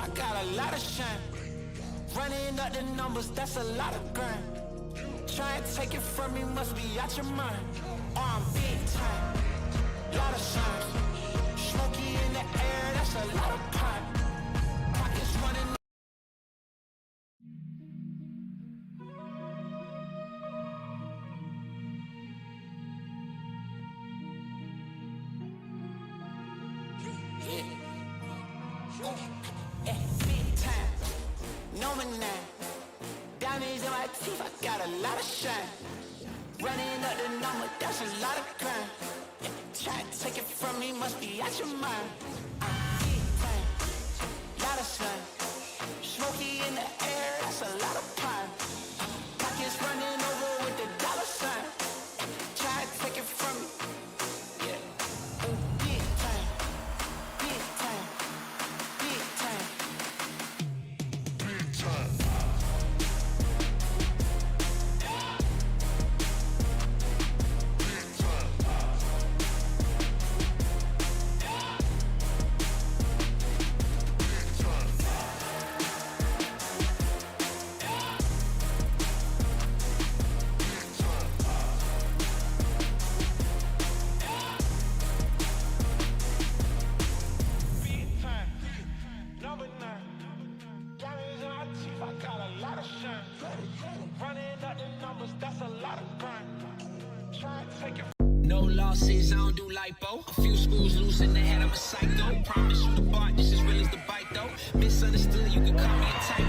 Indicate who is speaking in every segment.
Speaker 1: I got a lot of shine. Running up the numbers, that's a lot of grind. Try and take it from me, must be out your mind. Oh, I'm big time, lot of shine. Smoky in the air, that's a lot of pine. Pockets running. Big time, number 9. Diamonds in my teeth, I got a lot of shine. Running up the number, that's a lot of crime. Try to take it from me, must be out your mind. Big time, lot of sun. Smoky in the air, that's a lot of pine. Pockets running over with the dollar sign. Try to take it from me. Yeah. Big time, big time, big time. Big time. No losses, I don't do lipo. A few screws loose in the head, I'm a psycho. Promise you the bar, this is real as the bite though. Misunderstood, you can call me a typo.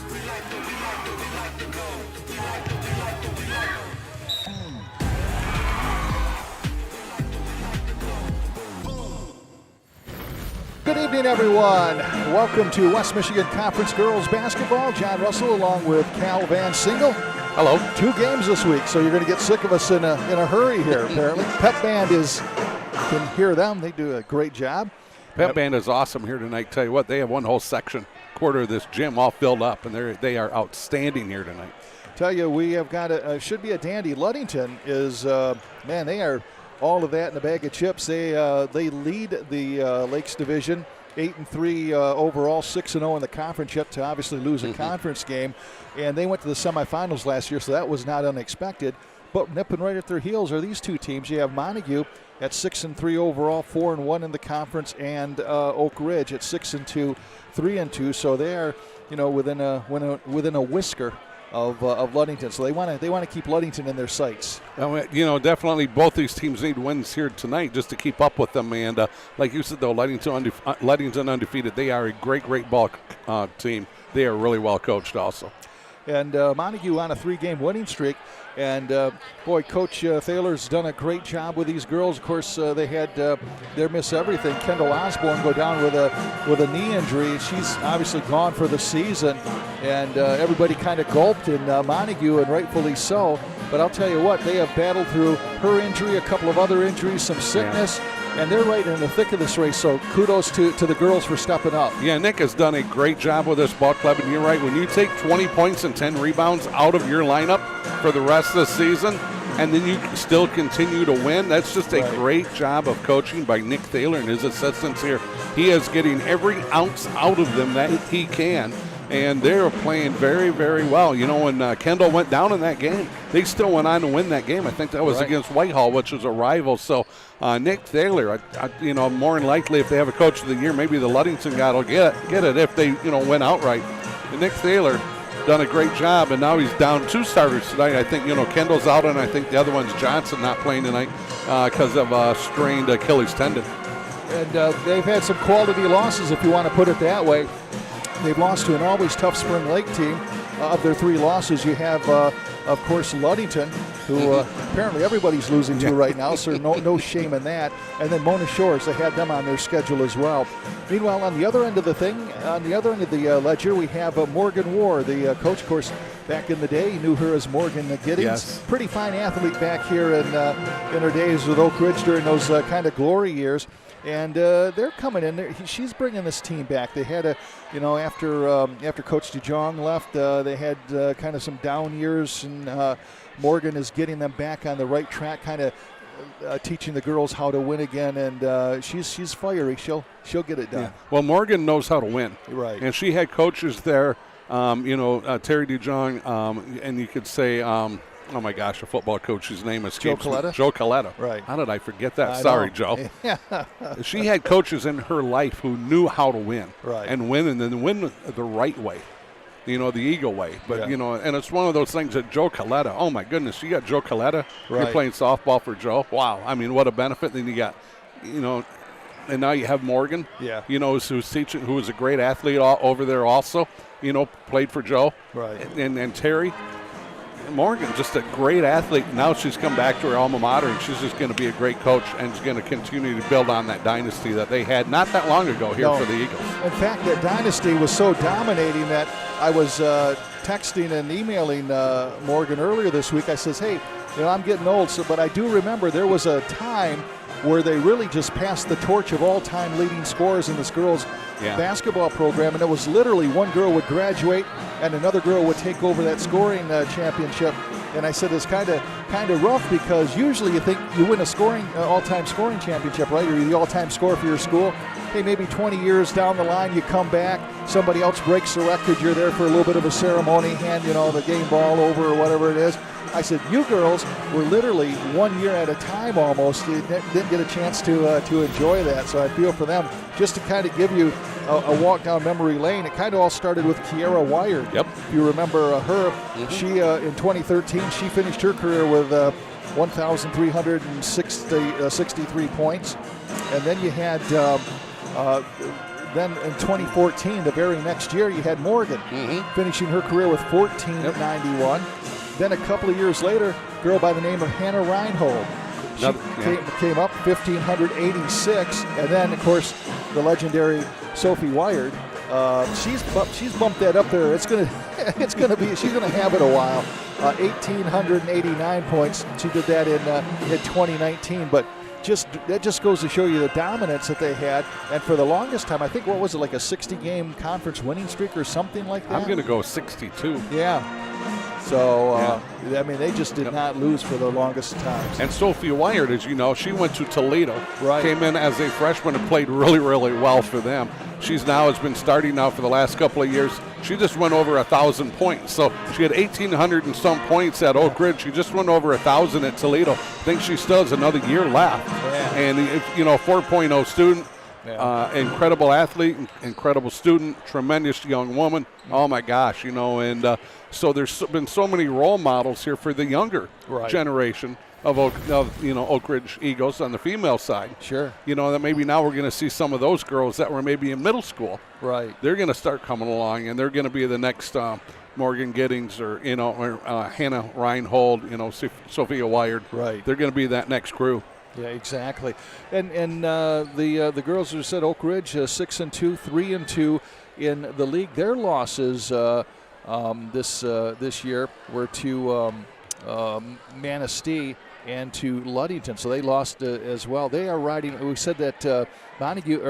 Speaker 1: We like the go. We like the
Speaker 2: Good evening, everyone. Welcome to West Michigan Conference Girls Basketball. John Russell along with Cal Van Single.
Speaker 3: Hello.
Speaker 2: 2 games this week, so you're going to get sick of us in a hurry here, apparently. Pep Band you can hear them. They do a great job.
Speaker 3: Pep Band is awesome here tonight. Tell you what, they have one whole quarter of this gym all filled up, and they are outstanding here tonight.
Speaker 2: Tell you, we have got should be a dandy. Ludington is, man, they are all of that in a bag of chips. They lead the Lakes Division, 8-3 overall, 6-0 in the conference, yet to obviously lose a conference game. And they went to the semifinals last year, so that was not unexpected. But nipping right at their heels are these 2 teams. You have Montague at 6-3 overall, 4-1 in the conference, and Oakridge at 6-2, 3-2. So they are, within a whisker of Ludington, so they want to keep Ludington in their sights.
Speaker 3: Definitely both these teams need wins here tonight just to keep up with them. And like you said, though, Ludington undefeated. They are a great ball team. They are really well coached, also.
Speaker 2: And Montague on a 3-game winning streak. And, Coach Thaler's done a great job with these girls. Of course, they had their miss everything. Kendall Osborne go down with a knee injury. She's obviously gone for the season. And everybody kind of gulped in Montague, and rightfully so. But I'll tell you what, they have battled through her injury, a couple of other injuries, some sickness. Yeah. And they're right in the thick of this race, so kudos to the girls for stepping up.
Speaker 3: Yeah, Nick has done a great job with this ball club, and you're right. When you take 20 points and 10 rebounds out of your lineup for the rest of the season, and then you still continue to win, that's just a great job of coaching by Nick Thaler and his assistants here. He is getting every ounce out of them that he can. And they're playing very, very well. When Kendall went down in that game, they still went on to win that game. I think that was against Whitehall, which is a rival. So Nick Thaler, more than likely, if they have a coach of the year, maybe the Ludington guy will get it if they, win outright. And Nick Thaler done a great job, and now he's down 2 starters tonight. I think, Kendall's out, and I think the other one's Johnson not playing tonight because of a strained Achilles tendon.
Speaker 2: And they've had some quality losses, if you want to put it that way. They've lost to an always tough Spring Lake team. Of their 3 losses, you have, of course, Ludington, who apparently everybody's losing to right now, so no shame in that. And then Mona Shores, they had them on their schedule as well. Meanwhile, on the other end of the ledger, we have Morgan Ward, the coach, of course, back in the day. You knew her as Morgan Giddings. Yes. Pretty fine athlete back here in her days with Oakridge during those kind of glory years. And they're coming in. She's bringing this team back. They had after Coach DeJong left, they had kind of some down years, and Morgan is getting them back on the right track, kind of teaching the girls how to win again, and she's fiery. She'll get it done.
Speaker 3: Yeah. Well, Morgan knows how to win.
Speaker 2: Right.
Speaker 3: And she had coaches there, Terry DeJong, and you could say, oh my gosh, a football coach, his name is
Speaker 2: Joe Coletta?
Speaker 3: Joe Coletta.
Speaker 2: Right.
Speaker 3: How did I forget that?
Speaker 2: I
Speaker 3: Sorry,
Speaker 2: know.
Speaker 3: Joe.
Speaker 2: Yeah.
Speaker 3: She had coaches in her life who knew how to win.
Speaker 2: Right.
Speaker 3: And then win the right way. The Eagle way. But,
Speaker 2: Yeah.
Speaker 3: and it's one of those things that Joe Coletta, oh my goodness, you got Joe Coletta.
Speaker 2: Right.
Speaker 3: You're playing softball for Joe. Wow. I mean, what a benefit. Then you got, and now you have Morgan.
Speaker 2: Yeah.
Speaker 3: Who's teaching, who is a great athlete over there also, played for Joe.
Speaker 2: Right.
Speaker 3: And Terry. Morgan, just a great athlete. Now she's come back to her alma mater, and she's just going to be a great coach, and she's going to continue to build on that dynasty that they had not that long ago here for the Eagles.
Speaker 2: In fact, that dynasty was so dominating that I was texting and emailing Morgan earlier this week. I says, hey, I'm getting old, but I do remember there was a time where they really just passed the torch of all-time leading scorers in this girls' basketball program, and it was literally one girl would graduate and another girl would take over that scoring championship. And I said it's kind of rough because usually you think you win a scoring all-time scoring championship, right? Or you're the all-time scorer for your school. Hey, maybe 20 years down the line, you come back, somebody else breaks the record, you're there for a little bit of a ceremony, hand the game ball over or whatever it is. I said, you girls were literally 1 year at a time almost. You didn't get a chance to enjoy that, so I feel for them. Just to kind of give you a walk down memory lane, it kind of all started with Kiera Wired.
Speaker 3: Yep.
Speaker 2: If you remember her, she in 2013, she finished her career with 1,363 points. And then you had, then in 2014, the very next year, you had Morgan finishing her career with 1,491. Then a couple of years later, a girl by the name of Hannah Reinhold. She came up 1,586, and then of course the legendary Sophie Wired. She's bumped that up there. She's gonna have it a while. 1,889 points. She did that in 2019, but. That just goes to show you the dominance that they had. And for the longest time, I think, what was it, like a 60-game conference winning streak or something like that?
Speaker 3: I'm going to go 62.
Speaker 2: Yeah. So, I mean, they just did not lose for the longest times.
Speaker 3: And Sophie Wired, as you know, she went to Toledo.
Speaker 2: Right.
Speaker 3: Came in as a freshman and played really, really well for them. She's now has been starting now for the last couple of years. She just went over 1,000 points. So she had 1,800 and some points at Oakridge. She just went over 1,000 at Toledo. I think she still has another year left.
Speaker 2: Yeah.
Speaker 3: And, 4.0 student. Incredible athlete, incredible student, tremendous young woman. Oh my gosh, and so there's been so many role models here for the younger generation of Oakridge Eagles on the female side.
Speaker 2: Sure.
Speaker 3: That maybe now we're going to see some of those girls that were maybe in middle school.
Speaker 2: Right.
Speaker 3: They're going to start coming along, and they're going to be the next Morgan Giddings or Hannah Reinhold, Sophia Wired.
Speaker 2: Right.
Speaker 3: They're going to be that next crew.
Speaker 2: Yeah, exactly. And the girls who said Oakridge 6-2, 3-2 in the league. Their losses this year were to Manistee and to Ludington, so they lost as well. They are riding. We said that Montague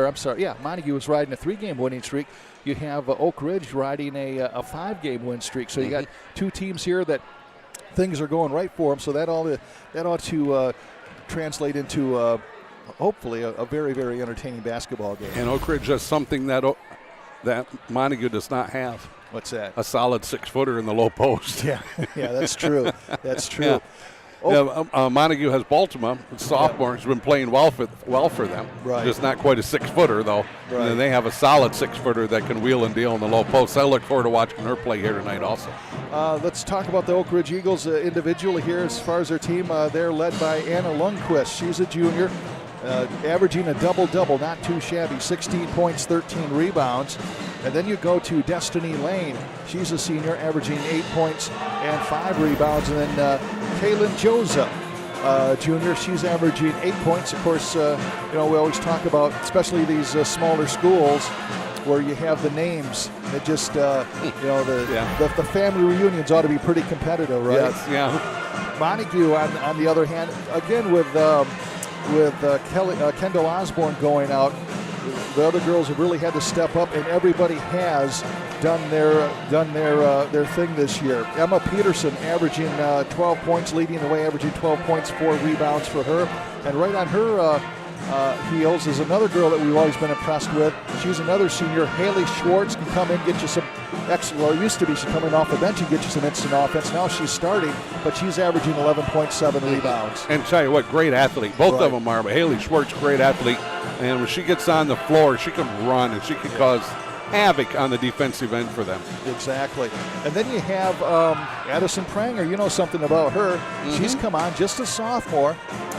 Speaker 2: was riding a 3-game winning streak. You have Oakridge riding a 5-game win streak. So you got two teams here that things are going right for them. So that ought to translate into hopefully a very, very entertaining basketball game.
Speaker 3: And Oakridge has something that Montague does not have.
Speaker 2: What's that?
Speaker 3: A solid 6-footer in the low post.
Speaker 2: Yeah, that's true. That's true.
Speaker 3: Montague has Baltimore, a sophomore, who's been playing well for them.
Speaker 2: Right.
Speaker 3: Just not quite a 6-footer, though.
Speaker 2: Right.
Speaker 3: And then they have a solid 6-footer that can wheel and deal in the low post. I look forward to watching her play here tonight also.
Speaker 2: Let's talk about the Oakridge Eagles individually here as far as their team. They're led by Anna Lundquist. She's a junior. Averaging a double-double, not too shabby, 16 points, 13 rebounds. And then you go to Destiny Lane. She's a senior, averaging 8 points and 5 rebounds. And then Kaylin Joseph, junior, she's averaging 8 points. Of course, we always talk about, especially these smaller schools, where you have the names that just, the family reunions ought to be pretty competitive, right?
Speaker 3: Yes, yeah.
Speaker 2: Montague, on the other hand, again with Kendall Osborne going out, the other girls have really had to step up, and everybody has done their thing this year. Emma Peterson averaging 12 points, leading the way, averaging 12 points, 4 rebounds for her. And right on her heels is another girl that we've always been impressed with. She's another senior. Haley Schwartz can come in, get you some used to be she's coming off the bench and get you some instant offense. Now she's starting, but she's averaging 11.7 rebounds.
Speaker 3: And tell you what, great athlete. Both of them are, but Haley Schwartz, great athlete. And when she gets on the floor, she can run and she can cause havoc on the defensive end for them.
Speaker 2: Exactly. And then you have Addison Pranger. You know something about her. She's come on just a sophomore,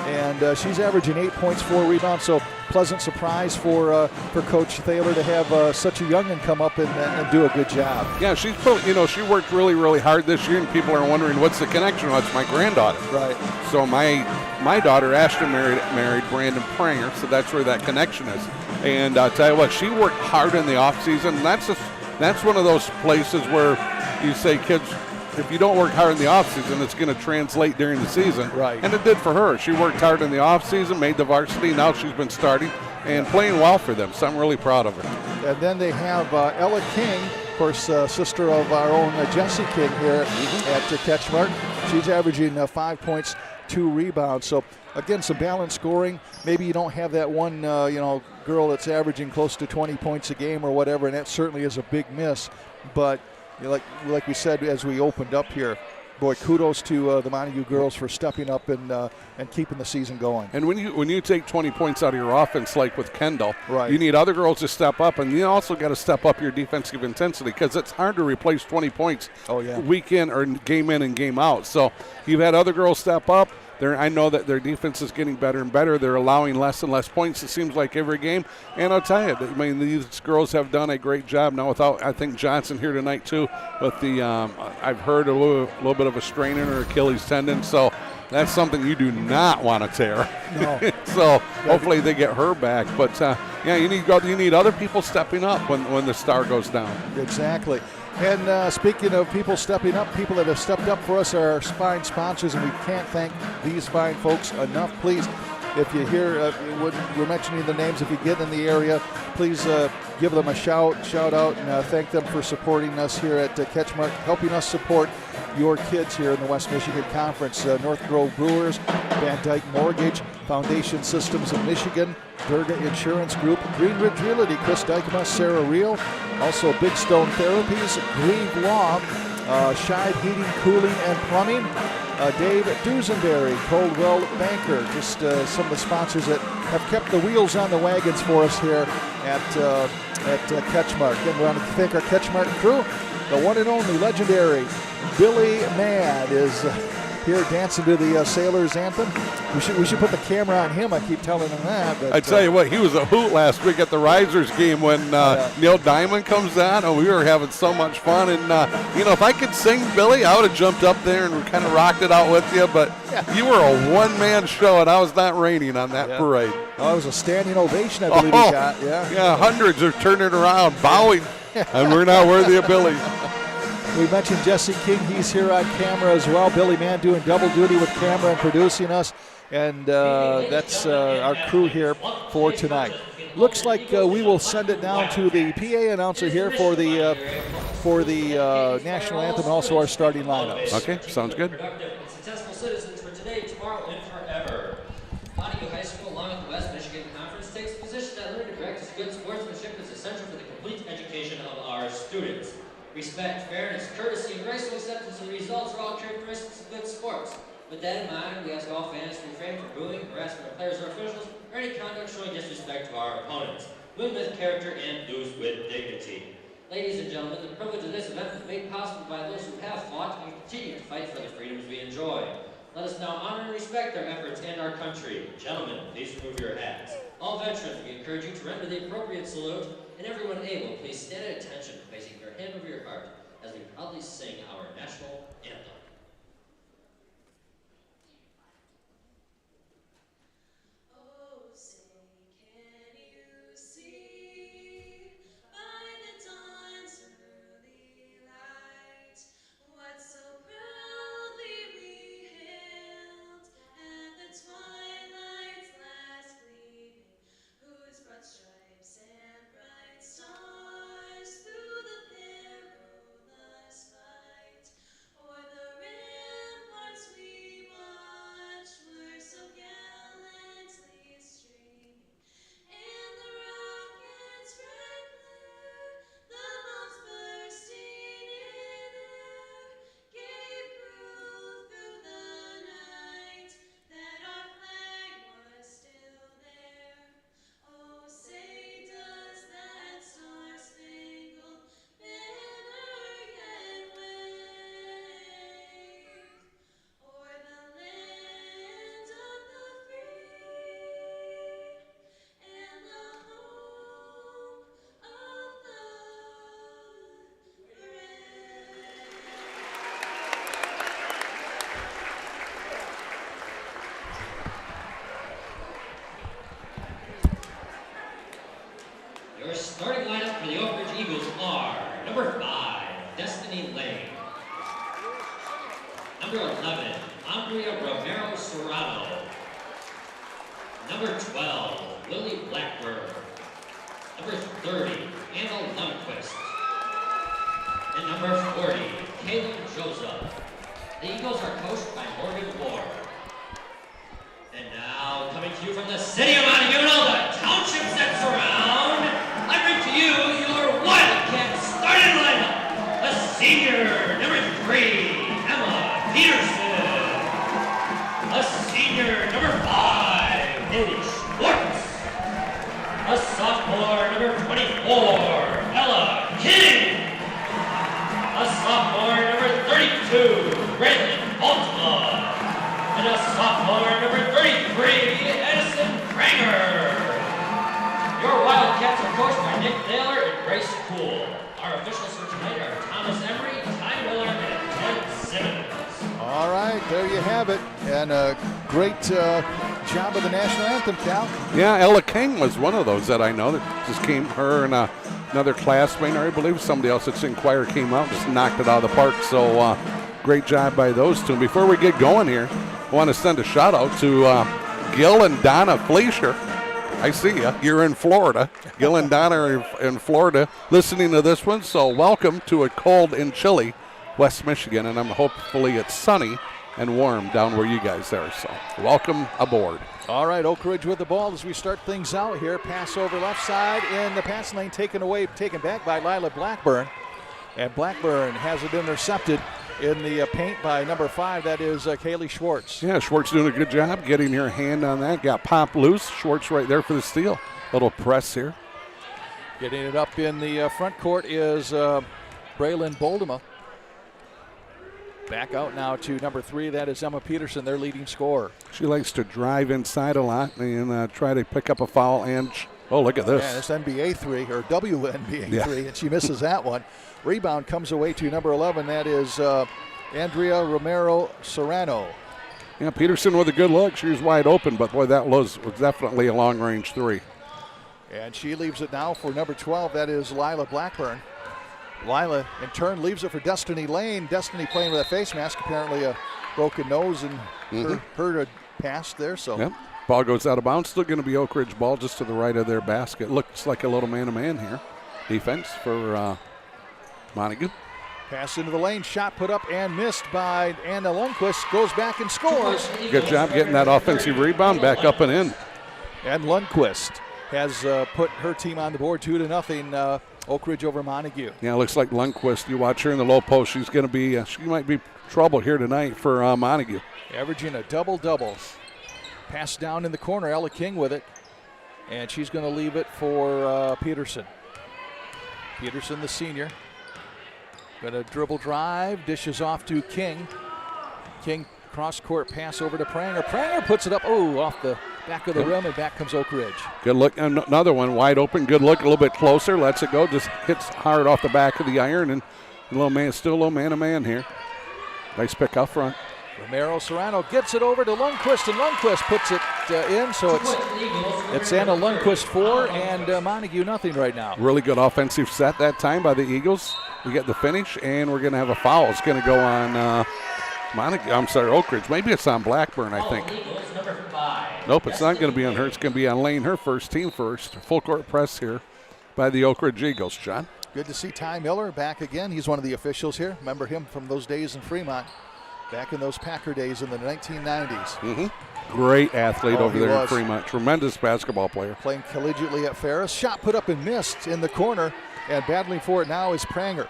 Speaker 2: and she's averaging 8 points, 4 rebounds. So pleasant surprise for Coach Thaler to have such a young'un come up and do a good job.
Speaker 3: Yeah, she worked really, really hard this year, and people are wondering what's the connection. Well, it's my granddaughter.
Speaker 2: Right.
Speaker 3: So my daughter Ashton married Brandon Pranger, so that's where that connection is. And I'll tell you what, she worked hard in the offseason. That's one of those places where you say, kids, if you don't work hard in the offseason, it's going to translate during the season.
Speaker 2: Right.
Speaker 3: And it did for her. She worked hard in the offseason, made the varsity. Now she's been starting and playing well for them. So I'm really proud of her.
Speaker 2: And then they have Ella King, of course, sister of our own Jessie King here at CatchMark. She's averaging 5 points, 2 rebounds. So again, some balanced scoring. Maybe you don't have that one, girl that's averaging close to 20 points a game or whatever, and that certainly is a big miss. But like we said as we opened up here, boy, kudos to the Montague girls for stepping up and keeping the season going.
Speaker 3: And when you take 20 points out of your offense, like with Kendall,
Speaker 2: right,
Speaker 3: you need other girls to step up, and you also got to step up your defensive intensity because it's hard to replace 20 points week in or game in and game out. So you've had other girls step up. I know that their defense is getting better and better. They're allowing less and less points, it seems like, every game. And I'll tell you, these girls have done a great job. Now without, I think, Johnson here tonight too, with the I've heard a little bit of a strain in her Achilles tendon. So that's something you do not want to tear.
Speaker 2: No.
Speaker 3: So hopefully they get her back. But, you need other people stepping up when the star goes down.
Speaker 2: Exactly. And speaking of people stepping up, people that have stepped up for us are our fine sponsors, and we can't thank these fine folks enough. Please, if you hear, we're mentioning the names, if you get in the area, please give them a shout out, and thank them for supporting us here at CatchMark, helping us support your kids here in the West Michigan Conference. North Grove Brewers, Van Dyke Mortgage, Foundation Systems of Michigan, Durga Insurance Group, Greenridge Realty, Chris Dykema, Sarah Reel, also Big Stone Therapies, Grieve Law, Scheid Heating, Cooling, and Plumbing, Dave Dusenberry, Coldwell Banker, just some of the sponsors that have kept the wheels on the wagons for us here at CatchMark. And we want to thank our CatchMark crew. The one and only legendary Billy Mann is here dancing to the Sailors Anthem. We should put the camera on him. I keep telling him that. But,
Speaker 3: I tell you what, he was a hoot last week at the Risers game when Neil Diamond comes on. Oh, we were having so much fun. And, if I could sing, Billy, I would have jumped up there and kind of rocked it out with you. But you were a one-man show, and I was not raining on that parade.
Speaker 2: Oh, it was a standing ovation, I believe he got.
Speaker 3: Yeah, hundreds are turning around, bowing, and we're not worthy of Billy.
Speaker 2: We mentioned Jesse King. He's here on camera as well. Billy Mann doing double duty with camera and producing us. And that's our crew here for tonight. Looks like we will send it down to the PA announcer here for the national anthem and also our starting lineups.
Speaker 3: Okay, sounds good.
Speaker 4: Successful citizens for today, tomorrow, and forever. Montague High School, along with the West Michigan Conference, takes a position that learning to practice good sportsmanship is essential for the complete education of our students. Respect, fairness, courtesy, and graceful acceptance of results are all characteristics of good sports. With that in mind, we ask all fans to refrain from booing, harassment of players or officials, or any conduct showing disrespect to our opponents. Win with character and lose with dignity. Ladies and gentlemen, the privilege of this event was made possible by those who have fought and continue to fight for the freedoms we enjoy. Let us now honor and respect their efforts and our country. Gentlemen, please remove your hats. All veterans, we encourage you to render the appropriate salute, and everyone able, please stand at attention, placing your hand over your heart as we proudly sing our national anthem.
Speaker 5: Stripes and
Speaker 4: starting lineup for the Oakridge Eagles are number 5, Destiny Lane. Number 11, Andrea Romero Serrano. Number 12, Lily Blackburn. Number 30, Anna Lundquist. And number 40, Kaylin Joseph. The Eagles are coached by Morgan Ward. And now, coming to you from the city of Montague and all the townships that surround, I bring to you your Wildcats starting lineup. A senior, number 3, Emma Peterson. A senior, number 5, Haley Schwartz. A sophomore, number 24, Ella King. A sophomore, number 32, Braylon Baltimore. And a sophomore, number 33, Edison Pranger. Your Wildcats are coached by Nick Naylor and Grace Poole. Our officials for tonight are Thomas Emery, Ty Miller, and Ted Simmons.
Speaker 2: All right, there you have it. And a great job of the national anthem, Cal.
Speaker 3: Yeah, Ella King was one of those that I know that just came, her and another classmate, or I believe somebody else that's in choir came out and just knocked it out of the park. So great job by those two. And before we get going here, I want to send a shout out to Gil and Donna Fleischer. I see you. You're in Florida. Gil and Donna are in Florida listening to this one. So welcome to a cold and chilly West Michigan, and hopefully it's sunny and warm down where you guys are. So welcome aboard.
Speaker 2: All right, Oakridge with the ball as we start things out here. Pass over left side in the pass lane, taken back by Lila Blackburn. And Blackburn has it intercepted in the paint by number 5. That is Kaylee Schwartz.
Speaker 3: Yeah, Schwartz doing a good job getting her hand on that. Got popped loose. Schwartz right there for the steal. Little press here.
Speaker 2: Getting it up in the front court is Braylon Boldema. Back out now to number 3. That is Emma Peterson, their leading scorer.
Speaker 3: She likes to drive inside a lot and try to pick up a foul. And oh, look at this.
Speaker 2: Yeah, it's NBA 3 or WNBA 3, and she misses that one. Rebound comes away to number 11. That is Andrea Romero Serrano.
Speaker 3: Yeah, Peterson with a good look. She was wide open, but boy, that was definitely a long-range 3.
Speaker 2: And she leaves it now for number 12. That is Lila Blackburn. Lila, in turn, leaves it for Destiny Lane. Destiny playing with a face mask, apparently a broken nose, and hurt a pass there. So,
Speaker 3: yep. Ball goes out of bounds. Still going to be Oakridge ball just to the right of their basket. Looks like a little man-to-man here. Defense for Montague.
Speaker 2: Pass into the lane, shot put up and missed by Anna Lundquist. Goes back and scores.
Speaker 3: Good job getting that offensive rebound back up and in.
Speaker 2: And Lundquist has put her team on the board 2-0. Oakridge over Montague.
Speaker 3: Yeah, looks like Lundquist. You watch her in the low post. She's going to be, she might be trouble here tonight for Montague.
Speaker 2: Averaging a double-double. Pass down in the corner, Ella King with it. And she's going to leave it for Peterson. Peterson, the senior. Going to dribble drive, dishes off to King. King cross-court pass over to Pranger. Pranger puts it up, off the back of the rim, and back comes Oakridge.
Speaker 3: Good look, another one wide open. Good look, a little bit closer, lets it go, just hits hard off the back of the iron, and still a little man-to-man here. Nice pick up front.
Speaker 2: Romero Serrano gets it over to Lundquist, and Lundquist puts it in, so it's Anna Lundquist 4 and Montague nothing right now.
Speaker 3: Really good offensive set that time by the Eagles. We get the finish, and we're going to have a foul. It's going to go on Oakridge. Maybe it's on Blackburn, I think. Nope, it's not going to be on her. It's going to be on Lane, her first, team first. Full court press here by the Oakridge Eagles, John.
Speaker 2: Good to see Ty Miller back again. He's one of the officials here. Remember him from those days in Fremont, back in those Packer days in the 1990s.
Speaker 3: Great athlete over there
Speaker 2: was.
Speaker 3: in Fremont. Tremendous basketball player.
Speaker 2: Playing collegiately at Ferris. Shot put up and missed in the corner, and battling for it now is Pranger.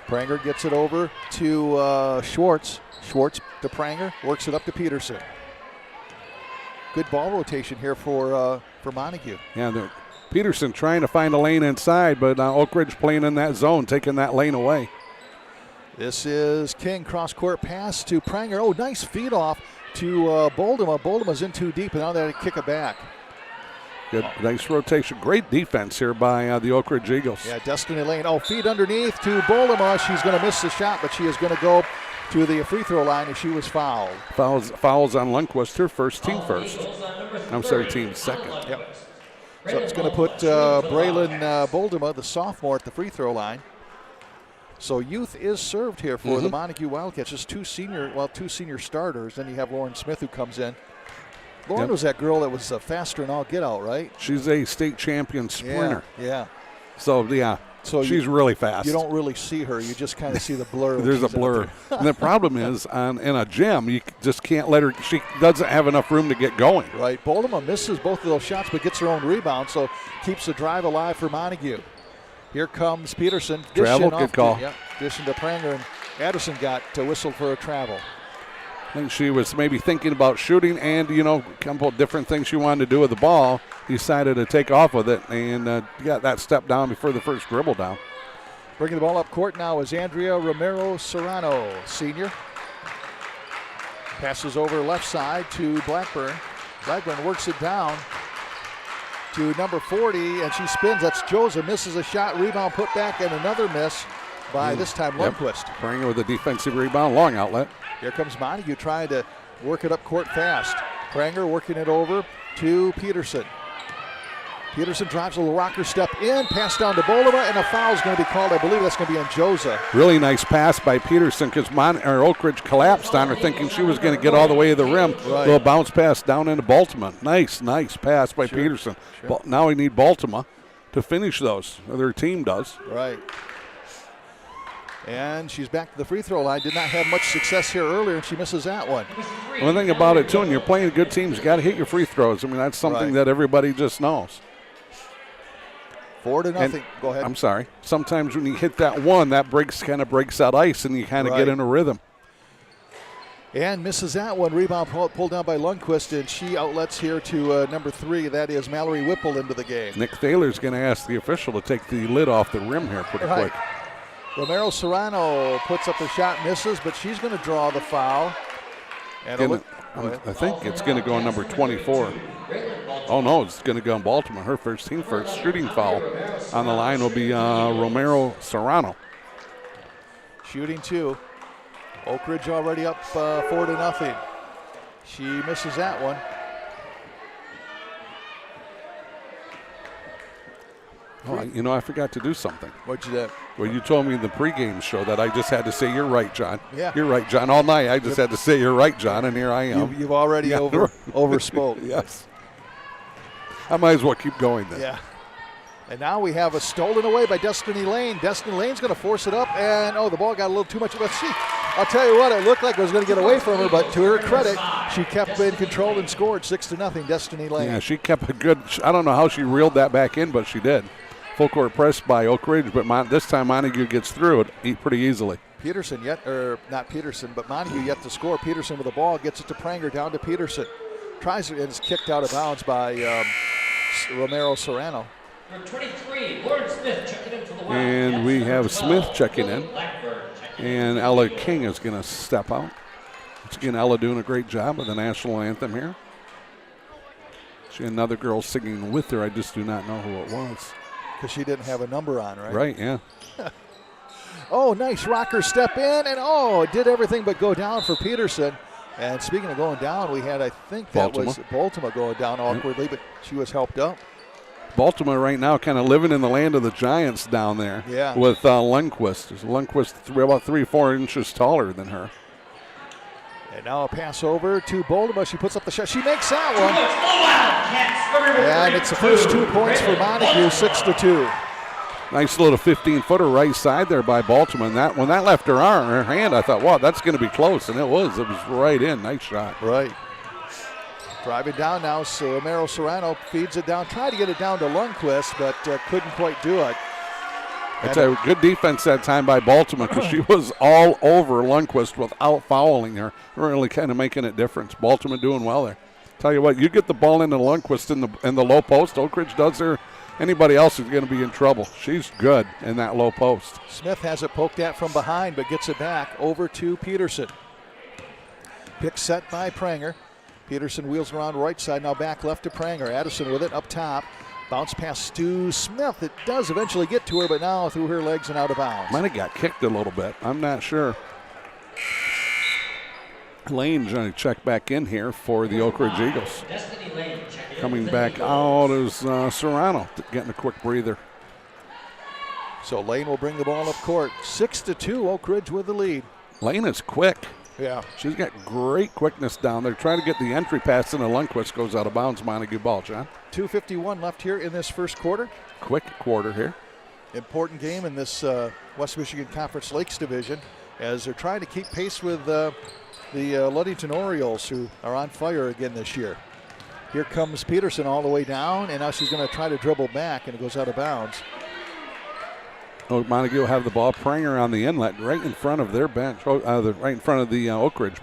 Speaker 2: Pranger gets it over to Schwartz. Schwartz to Pranger, works it up to Peterson. Good ball rotation here for Montague.
Speaker 3: Yeah, Peterson trying to find a lane inside, but Oakridge playing in that zone, taking that lane away.
Speaker 2: This is King, cross-court pass to Pranger. Nice feed off to Boldema. Boldema's in too deep, and now they kick it back.
Speaker 3: Good, nice rotation. Great defense here by the Oakridge Eagles.
Speaker 2: Yeah, Destiny Lane. Feed underneath to Boldema. She's going to miss the shot, but she is going to go to the free throw line as she was fouled.
Speaker 3: Fouls on Lundquist, her first, team first. Team second.
Speaker 2: Yep. So it's going to put Braylon Boldema, the sophomore, at the free throw line. So youth is served here for the Montague Wildcats. Just two senior starters. Then you have Lauren Smith who comes in. Lauren was that girl that was faster than all get out, right?
Speaker 3: She's a state champion sprinter.
Speaker 2: Yeah.
Speaker 3: So, she's really fast.
Speaker 2: You don't really see her. You just kind of see the blur.
Speaker 3: There's a blur. And the problem is, in a gym, you just can't let her. She doesn't have enough room to get going.
Speaker 2: Right. Boldema misses both of those shots but gets her own rebound, so keeps the drive alive for Montague. Here comes Peterson.
Speaker 3: Travel, good call.
Speaker 2: Dishing to Pranger, and Addison got whistled for a travel.
Speaker 3: I think she was maybe thinking about shooting and, a couple of different things she wanted to do with the ball. Decided to take off with it and got that step down before the first dribble down.
Speaker 2: Bringing the ball up court now is Andrea Romero Serrano, senior. Passes over left side to Blackburn. Blackburn works it down to number 40, and she spins. That's Joza, misses a shot, rebound put back, and another miss by this time Lundquist.
Speaker 3: Pranger with a defensive rebound, long outlet.
Speaker 2: Here comes Montague trying to work it up court fast. Pranger working it over to Peterson. Peterson drives a little rocker step in, pass down to Bolova, and a foul is going to be called. I believe that's going to be on Joza.
Speaker 3: Really nice pass by Peterson because Oakridge collapsed on her thinking she was going to get all the way to the rim.
Speaker 2: Right.
Speaker 3: Little bounce pass down into Baltimore. Nice pass by Peterson.
Speaker 2: Sure.
Speaker 3: Now we need Baltimore to finish those. Their team does.
Speaker 2: Right. And she's back to the free throw line. Did not have much success here earlier, and she misses that one.
Speaker 3: One thing about it, too, when you're playing good teams, you got to hit your free throws. I mean, that's something that everybody just knows.
Speaker 2: 4-0. Go ahead.
Speaker 3: I'm sorry. Sometimes when you hit that one, that kind of breaks that ice, and you kind of get in a rhythm.
Speaker 2: And misses that one. Rebound pulled down by Lundquist, and she outlets here to number 3. That is Mallory Whipple into the game.
Speaker 3: Nick Thaler's going to ask the official to take the lid off the rim here pretty quick.
Speaker 2: Romero Serrano puts up a shot, misses, but she's going to draw the foul. And
Speaker 3: I think it's going to go on number 24. Oh, no, it's going to go on Baltimore. Her first shooting foul on the line will be Romero Serrano.
Speaker 2: Shooting 2. Oakridge already up 4-0. She misses that one.
Speaker 3: Oh, I forgot to do something.
Speaker 2: What'd you do?
Speaker 3: Well, you told me in the pregame show that I just had to say, you're right, John.
Speaker 2: Yeah.
Speaker 3: You're right, John. All night I just had to say, you're right, John, and here I am.
Speaker 2: You've already overspoke.
Speaker 3: Yes. I might as well keep going then.
Speaker 2: Yeah. And now we have a stolen away by Destiny Lane. Destiny Lane's going to force it up, and the ball got a little too much. Let's see. I'll tell you what, it looked like it was going to get away from her, but to her credit, she kept in control and scored 6-0, Destiny Lane.
Speaker 3: Yeah, she kept a good, I don't know how she reeled that back in, but she did. Full court press by Oakridge, but this time Montague gets through it pretty easily.
Speaker 2: Not Peterson, but Montague yet to score. Peterson with the ball, gets it to Pranger, down to Peterson. Tries it, and it's kicked out of bounds by Romero Serrano.
Speaker 4: Number 23, Lauren Smith checking in for the Wildcats.
Speaker 3: And we have Smith checking in. And Ella King is going to step out. Once again, Ella doing a great job with the national anthem here. She had another girl singing with her. I just do not know who it was.
Speaker 2: Because she didn't have a number on, right?
Speaker 3: Right, yeah.
Speaker 2: Nice rocker step in, and it did everything but go down for Peterson. And speaking of going down, we had, I think that was Baltimore going down awkwardly, but she was helped up.
Speaker 3: Baltimore right now kind of living in the land of the Giants down there with Lundquist. Lundquist about 3-4 inches taller than her.
Speaker 2: And now a pass over to Boldema. She puts up the shot. She makes that one. And it's the first 2 points for Montague, 6-2.
Speaker 3: Nice little 15-footer right side there by Baltimore. And when that left her hand, I thought, wow, that's going to be close. And it was. It was right in. Nice shot.
Speaker 2: Right. Driving down now, so Romero Serrano feeds it down. Tried to get it down to Lundquist, but couldn't quite do it.
Speaker 3: It's a good defense that time by Baltimore because she was all over Lundquist without fouling her. Really kind of making a difference. Baltimore doing well there. Tell you what, you get the ball into Lundquist in the low post. Oakridge does her. Anybody else is going to be in trouble. She's good in that low post.
Speaker 2: Smith has it poked at from behind, but gets it back over to Peterson. Pick set by Pranger. Peterson wheels around right side, now back left to Pranger. Addison with it up top. Bounce pass to Smith. It does eventually get to her, but now through her legs and out of bounds.
Speaker 3: Might have got kicked a little bit. I'm not sure. Lane trying to check back in here for the Oakridge Eagles.
Speaker 4: Destiny Lane checking in
Speaker 3: Coming
Speaker 4: for the
Speaker 3: back
Speaker 4: Eagles.
Speaker 3: out is Serrano, getting a quick breather.
Speaker 2: So Lane will bring the ball up court. 6-2, Oakridge with the lead.
Speaker 3: Lane is quick.
Speaker 2: Yeah.
Speaker 3: She's got great quickness down there. Trying to get the entry pass, and Lundquist goes out of bounds. Montague ball, John.
Speaker 2: 2:51 left here in this first quarter.
Speaker 3: Quick quarter here.
Speaker 2: Important game in this West Michigan Conference Lakes Division as they're trying to keep pace with the Ludington Orioles, who are on fire again this year. Here comes Peterson all the way down, and now she's going to try to dribble back, and it goes out of bounds.
Speaker 3: Montague will have the ball. Pranger on the inlet right in front of their bench, right in front of the Oakridge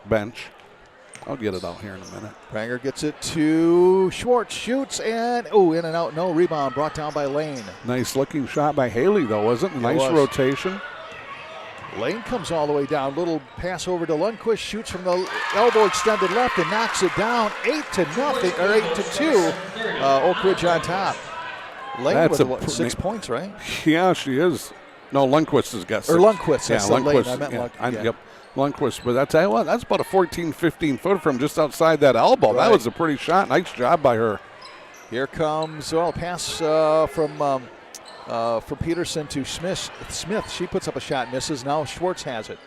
Speaker 3: bench. I'll get it out here in a minute.
Speaker 2: Pranger gets it to Schwartz, shoots, and in and out, no rebound, brought down by Lane.
Speaker 3: Nice looking shot by Haley, though, wasn't it? Nice rotation.
Speaker 2: Lane comes all the way down. Little pass over to Lundquist, shoots from the elbow extended left and knocks it down. 8-2. Oakridge on top. Lane
Speaker 3: That's
Speaker 2: with 6 points, right?
Speaker 3: Yeah, she is. No, Lundquist has got 6.
Speaker 2: Or Lundquist.
Speaker 3: Yeah,
Speaker 2: Lane. I meant
Speaker 3: Yep, Lundquist. But I tell you what, that's about a 14-15 foot from just outside that elbow.
Speaker 2: Right.
Speaker 3: That was a pretty shot. Nice job by her.
Speaker 2: Here comes a pass from Peterson to Smith. She puts up a shot, misses. Now Schwartz has it.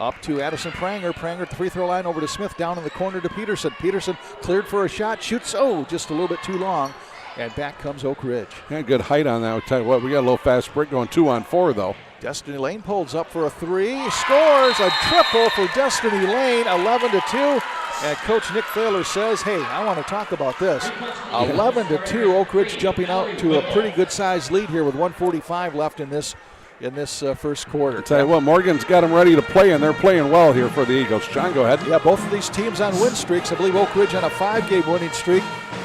Speaker 2: Up to Addison Pranger. Pranger at the free throw line over to Smith. Down in the corner to Peterson. Peterson cleared for a shot. Shoots. Just a little bit too long. And back comes Oakridge.
Speaker 3: Yeah, good height on that. I'll tell you what, we got a little fast break going 2-on-4, though.
Speaker 2: Destiny Lane pulls up for a three. Scores a triple for Destiny Lane. 11-2. And Coach Nick Thaler says, hey, I want to talk about this. 11-2. Oakridge jumping out to a pretty good-sized lead here with 1:45 left in this first quarter.
Speaker 3: Tell you what, Morgan's got them ready to play, and they're playing well here for the Eagles. John, go ahead.
Speaker 2: Yeah, both of these teams on win streaks. I believe Oakridge on a 5-game winning streak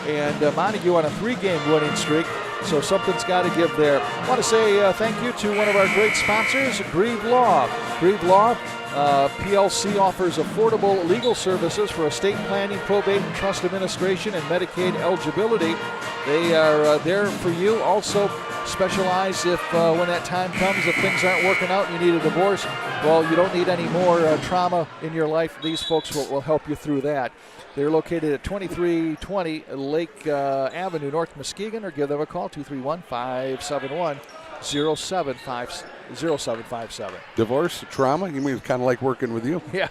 Speaker 2: and Montague on a 3-game winning streak. So something's got to give there. I want to say thank you to one of our great sponsors, Grieve Law. Grieve Law PLC offers affordable legal services for estate planning, probate, and trust administration, and Medicaid eligibility. They are there for you. Also specialize if when that time comes, if things aren't working out and you need a divorce, well, you don't need any more trauma in your life. These folks will help you through that. They're located at 2320 Lake Avenue, North Muskegon, or give them a call, 231-571-0757.
Speaker 3: Divorce, trauma? You mean it's kind of like working with you?
Speaker 2: Yeah.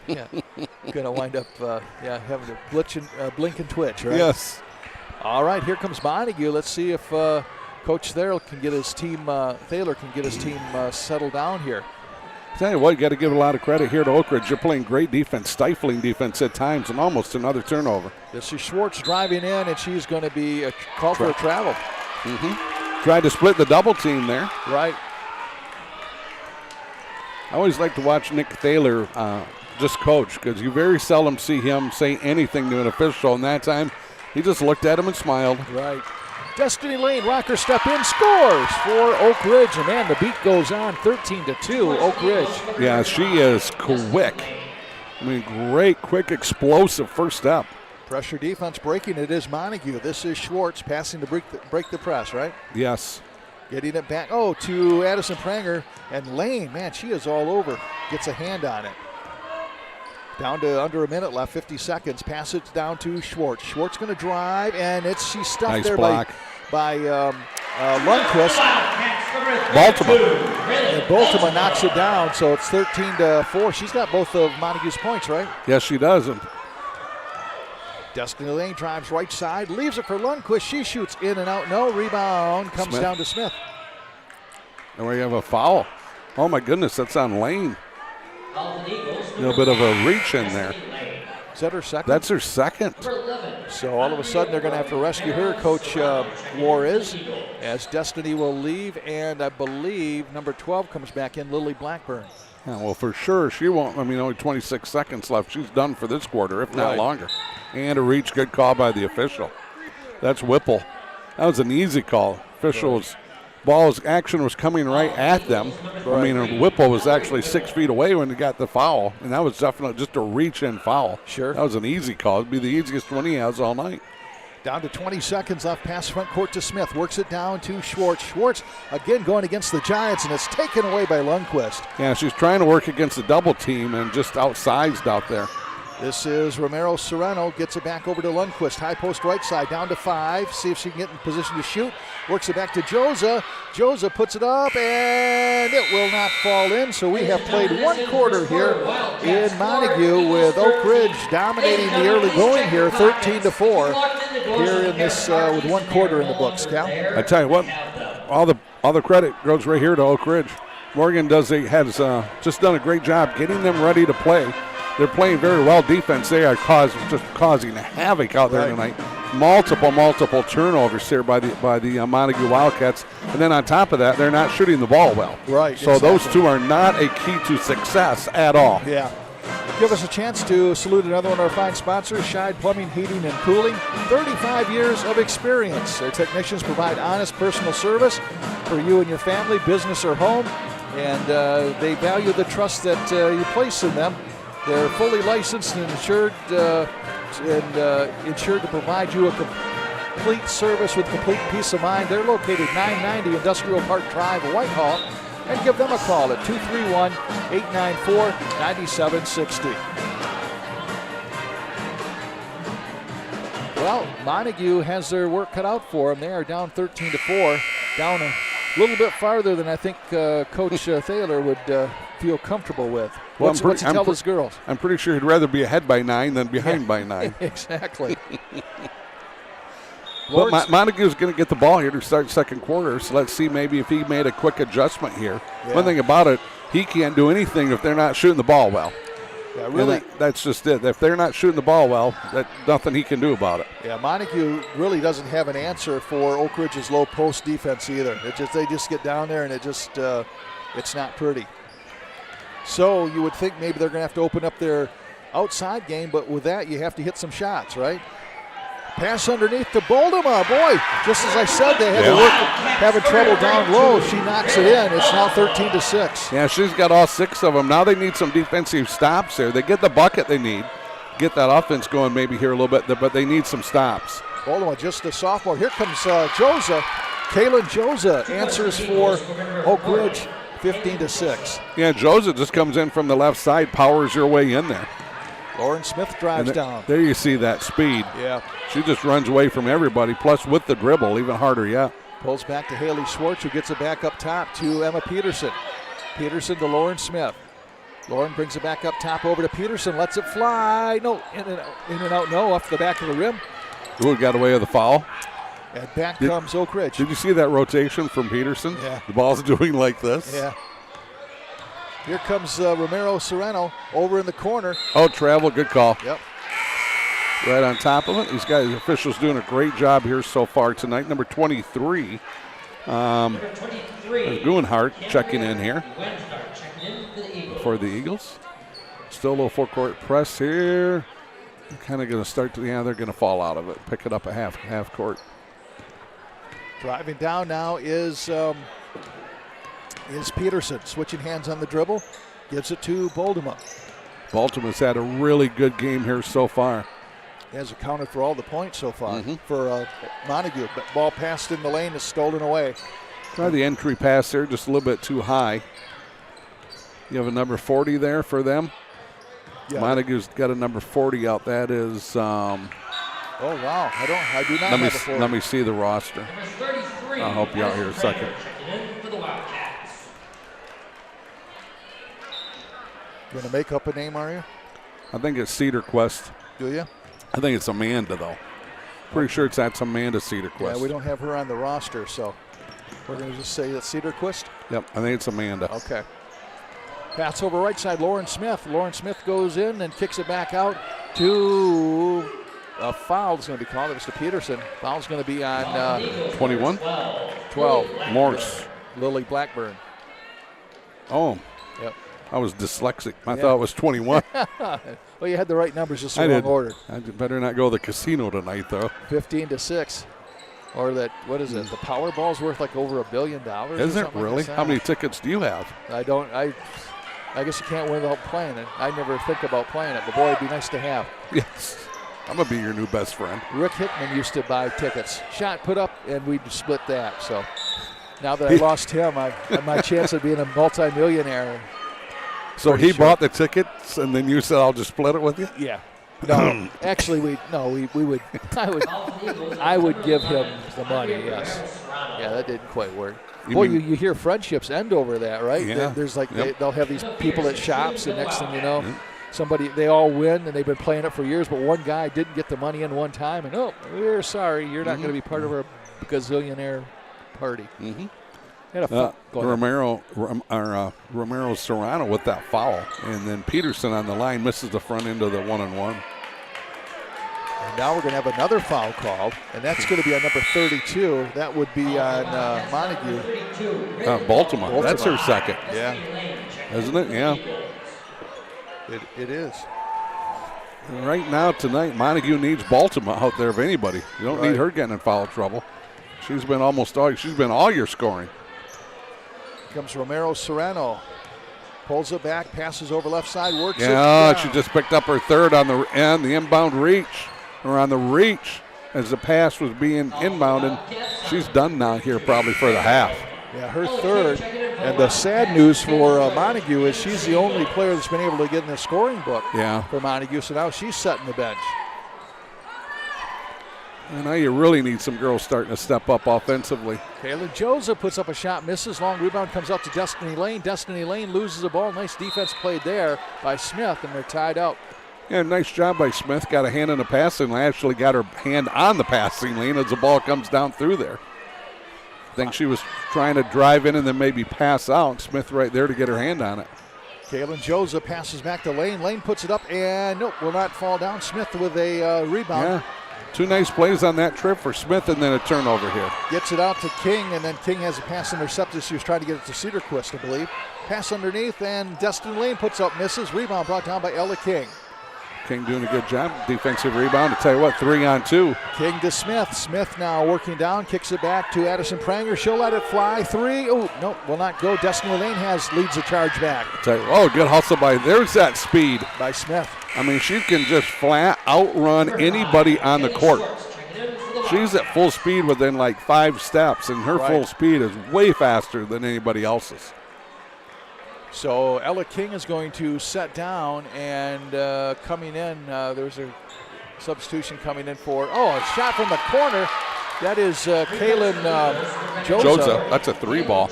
Speaker 2: Yeah. Going to wind up having to blink and twitch, right?
Speaker 3: Yes.
Speaker 2: All right, here comes Montague. Let's see if Coach Thaler can get his team settled down here.
Speaker 3: Tell you what, you got to give a lot of credit here to Oakridge. You're playing great defense, stifling defense at times, and almost another turnover.
Speaker 2: This is Schwartz driving in, and she's going to be called for a travel.
Speaker 3: Mm-hmm. Tried to split the double team there.
Speaker 2: Right.
Speaker 3: I always like to watch Nick Thaler just coach, because you very seldom see him say anything to an official, and that time he just looked at him and smiled.
Speaker 2: Right. Destiny Lane, rocker step in, scores for Oakridge, and man, the beat goes on, 13-2, Oakridge.
Speaker 3: Yeah, she is quick. I mean, great, quick, explosive first step.
Speaker 2: Pressure defense breaking, it is Montague. This is Schwartz passing to break the press, right?
Speaker 3: Yes.
Speaker 2: Getting it back, to Addison Pranger, and Lane, man, she is all over, gets a hand on it. Down to under a minute left, 50 seconds. Pass it down to Schwartz. Schwartz going to drive, and she's stuffed
Speaker 3: nice
Speaker 2: there
Speaker 3: block
Speaker 2: by Lundquist.
Speaker 3: Baltimore.
Speaker 2: And Baltimore knocks it down, so it's 13-4. She's got both of Montague's points, right?
Speaker 3: Yes, she does.
Speaker 2: Destiny Lane drives right side, leaves it for Lundquist. She shoots in and out. No rebound. Comes down to Smith.
Speaker 3: And we have a foul. Oh, my goodness, that's on Lane. A little bit of a reach in there.
Speaker 2: Is that her second?
Speaker 3: That's her second.
Speaker 2: So all of a sudden they're going to have to rescue her, Coach Juarez, as Destiny will leave, and I believe number 12 comes back in, Lily Blackburn.
Speaker 3: Yeah, well, for sure she won't. I mean, only 26 seconds left. She's done for this quarter, if not longer. And a reach, good call by the official. That's Whipple. That was an easy call. Officials. Action was coming right at them. I mean, Whipple was actually 6 feet away when he got the foul, and that was definitely just a reach-in foul.
Speaker 2: Sure.
Speaker 3: That was an easy call. It'd be the easiest one he has all night.
Speaker 2: Down to 20 seconds left, pass front court to Smith. Works it down to Schwartz. Schwartz again going against the Giants, and it's taken away by Lundquist.
Speaker 3: Yeah, she's trying to work against the double team and just outsized out there.
Speaker 2: This is Romero Serrano, gets it back over to Lundquist. High post right side, down to 5. See if she can get in position to shoot. Works it back to Joza. Joza puts it up, and it will not fall in. So we have played 1 quarter here in Montague with Oakridge dominating the early going here, 13-4. Here in this, with 1 quarter in the books, Cal.
Speaker 3: I tell you what, all the credit goes right here to Oakridge. Morgan has just done a great job getting them ready to play. They're playing very well defense. They are just causing havoc out there tonight. Multiple turnovers here by the Montague Wildcats. And then on top of that, they're not shooting the ball well.
Speaker 2: Right.
Speaker 3: So those two are not a key to success at all.
Speaker 2: Yeah. Give us a chance to salute another one of our fine sponsors, Scheid Plumbing, Heating, and Cooling. 35 years of experience. Their technicians provide honest personal service for you and your family, business, or home. And they value the trust that you place in them. They're fully licensed and insured to provide you a complete service with complete peace of mind. They're located 990 Industrial Park Drive, Whitehall, and give them a call at 231-894-9760. Well, Montague has their work cut out for them. They are down 13-4, down a little bit farther than I think Coach Thaler would feel comfortable with.
Speaker 3: Well,
Speaker 2: What's he tell his girls?
Speaker 3: I'm pretty sure he'd rather be ahead by 9 than behind by 9.
Speaker 2: Exactly.
Speaker 3: But Montague's going to get the ball here to start second quarter, so let's see maybe if he made a quick adjustment here.
Speaker 2: Yeah.
Speaker 3: One thing about it, he can't do anything if they're not shooting the ball well.
Speaker 2: Yeah, really.
Speaker 3: That's just it. If they're not shooting the ball well, that's nothing he can do about it.
Speaker 2: Yeah, Montague really doesn't have an answer for Oakridge's low post defense either. They just get down there and it's not pretty. So you would think maybe they're going to have to open up their outside game, but with that you have to hit some shots, right? Pass underneath to Boldema. Boy, just as I said, they had to work, having trouble down low. She knocks it in. It's now 13-6.
Speaker 3: Yeah, she's got all 6 of them. Now they need some defensive stops here. They get the bucket they need. Get that offense going maybe here a little bit, but they need some stops.
Speaker 2: Boldema, just a sophomore. Here comes Joza. Kaylin Joza answers for Oakridge. 15-6.
Speaker 3: Yeah, Joza just comes in from the left side, powers her way in there.
Speaker 2: Lauren Smith drives down.
Speaker 3: There you see that speed.
Speaker 2: Yeah.
Speaker 3: She just runs away from everybody, plus with the dribble, even harder yet.
Speaker 2: Pulls back to Haley Schwartz, who gets it back up top to Emma Peterson. Peterson to Lauren Smith. Lauren brings it back up top over to Peterson, lets it fly. No, in and out, no, off the back of the rim.
Speaker 3: Ooh, got away with the foul.
Speaker 2: And back comes Oakridge.
Speaker 3: Did you see that rotation from Peterson?
Speaker 2: Yeah.
Speaker 3: The ball's doing like this.
Speaker 2: Yeah. Here comes Romero Serrano over in the corner.
Speaker 3: Oh, travel, good call.
Speaker 2: Yep.
Speaker 3: Right on top of it. These guys, the officials doing a great job here so far tonight. Number 23. Guenhart checking in here for the Eagles. Still a little four-court press here. Kind of going to start to, they're going to fall out of it. Pick it up a half court.
Speaker 2: Driving down now is Peterson. Switching hands on the dribble. Gives it to Boldema.
Speaker 3: Baltimore's had a really good game here so far.
Speaker 2: He has accounted for all the points so far for Montague. But ball passed in the lane is stolen away.
Speaker 3: Try the entry pass there, just a little bit too high. You have a number 40 there for them. Yeah. Montague's got a number 40 out. That is.
Speaker 2: Oh wow! I do not have a 40.
Speaker 3: Let me see the roster. I'll help you out here a second.
Speaker 2: You gonna make up a name, are you?
Speaker 3: I think it's Cedar Quest.
Speaker 2: Do you?
Speaker 3: I think it's Amanda though. Pretty sure that's Amanda Cedar Quest.
Speaker 2: Yeah, we don't have her on the roster, so we're gonna just say that's Cedar Quest.
Speaker 3: Yep, I think it's Amanda.
Speaker 2: Okay. Pass over right side, Lauren Smith. Lauren Smith goes in and kicks it back out to a foul is going to be called. It was to Peterson. Foul's going to be on
Speaker 3: 21?
Speaker 2: 12.
Speaker 3: Morse.
Speaker 2: Lily Blackburn.
Speaker 3: Oh.
Speaker 2: Yep.
Speaker 3: I was dyslexic. I thought it was 21.
Speaker 2: Well, you had the right numbers, just the
Speaker 3: wrong
Speaker 2: order.
Speaker 3: I better not go to the casino tonight, though.
Speaker 2: 15-6. Or that, what is it? The Powerball's worth like over $1 billion.
Speaker 3: Is it really? How many tickets do you have?
Speaker 2: I guess you can't win without playing it. I never think about playing it, but boy, it'd be nice to have.
Speaker 3: Yes. I'm going to be your new best friend.
Speaker 2: Rick Hickman used to buy tickets. Shot put up, and we'd split that. So now that I lost him, I have my chance of being a multimillionaire.
Speaker 3: So he bought the tickets, and then you said, I'll just split it with you?
Speaker 2: Yeah. No, actually, we would. I would give him the money. Yes. Yeah, that didn't quite work. You hear friendships end over that, right?
Speaker 3: Yeah.
Speaker 2: There's like they'll have these people at shops, and next thing you know, they all win, and they've been playing it for years, but one guy didn't get the money in one time, and we're sorry, you're not going to be part of our gazillionaire party.
Speaker 3: Romero Serrano with that foul, and then Peterson on the line misses the front end of the 1-on-1.
Speaker 2: And now we're going to have another foul called, and that's going to be on number 32. That would be on Montague.
Speaker 3: Baltimore. That's her second.
Speaker 2: Yeah.
Speaker 3: Isn't it? Yeah.
Speaker 2: It is.
Speaker 3: Right now, tonight, Montague needs Baltimore out there if anybody. You don't need her getting in foul trouble. She's been all year scoring.
Speaker 2: Comes Romero Serrano. Pulls it back, passes over left side, works it
Speaker 3: down.
Speaker 2: She
Speaker 3: just picked up her third on the end, the inbound reach, or on the reach as the pass was being inbounded. She's done now here probably for the half.
Speaker 2: Yeah, her third. And the sad news for Montague is she's the only player that's been able to get in the scoring book for Montague, so now she's setting the bench.
Speaker 3: And now you really need some girls starting to step up offensively.
Speaker 2: Kaylin Joseph puts up a shot, misses. Long rebound comes out to Destiny Lane. Destiny Lane loses the ball. Nice defense played there by Smith, and they're tied up.
Speaker 3: Yeah, nice job by Smith. Got a hand in the passing lane. Actually got her hand on the passing lane as the ball comes down through there. I think she was trying to drive in and then maybe pass out. Smith right there to get her hand on it.
Speaker 2: Kaylin Joseph passes back to Lane. Lane puts it up, and nope, will not fall down. Smith with a rebound.
Speaker 3: Yeah. Two nice plays on that trip for Smith, and then a turnover here.
Speaker 2: Gets it out to King, and then King has a pass intercepted. She was trying to get it to Cedarquist, I believe. Pass underneath, and Destiny Lane puts up, misses. Rebound brought down by Ella King.
Speaker 3: King doing a good job. Defensive rebound. I tell you what, 3-on-2.
Speaker 2: King to Smith. Smith now working down, kicks it back to Addison Pranger. She'll let it fly. Three. Oh, nope, will not go. Destiny Lane leads the charge back.
Speaker 3: Good hustle there's that speed.
Speaker 2: By Smith.
Speaker 3: I mean, she can just flat outrun anybody on the court. She's at full speed within like 5 steps, and her full speed is way faster than anybody else's.
Speaker 2: So Ella King is going to set down, and coming in, there's a substitution coming in for, a shot from the corner. That is Kaylin Joza.
Speaker 3: That's a 3-ball.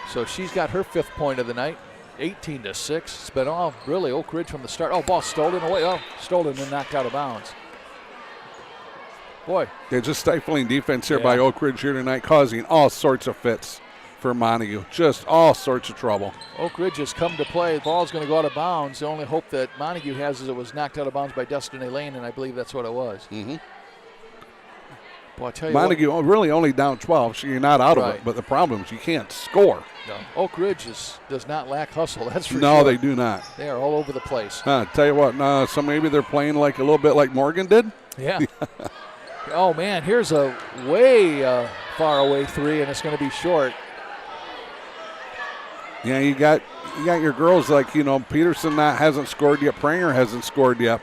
Speaker 2: So she's got her 5th point of the night, 18-6. It's been all really Oakridge from the start. Oh, ball stolen away. Stolen and knocked out of bounds. Boy.
Speaker 3: They're just stifling defense here by Oakridge here tonight, causing all sorts of fits for Montague. Just all sorts of trouble.
Speaker 2: Oakridge has come to play. The ball's going to go out of bounds. The only hope that Montague has is it was knocked out of bounds by Destiny Lane, and I believe that's what it was.
Speaker 3: Mm-hmm.
Speaker 2: Boy, I tell you
Speaker 3: Montague really only down 12, so you're not out of it. But the problem is you can't score.
Speaker 2: No. Oakridge does not lack hustle, that's for sure.
Speaker 3: No, they do not.
Speaker 2: They are all over the place.
Speaker 3: Tell you what, so maybe they're playing like a little bit like Morgan did?
Speaker 2: Yeah. Oh, man, here's a way far away 3, and it's going to be short.
Speaker 3: Yeah, you got your girls like, Peterson hasn't scored yet. Pranger hasn't scored yet.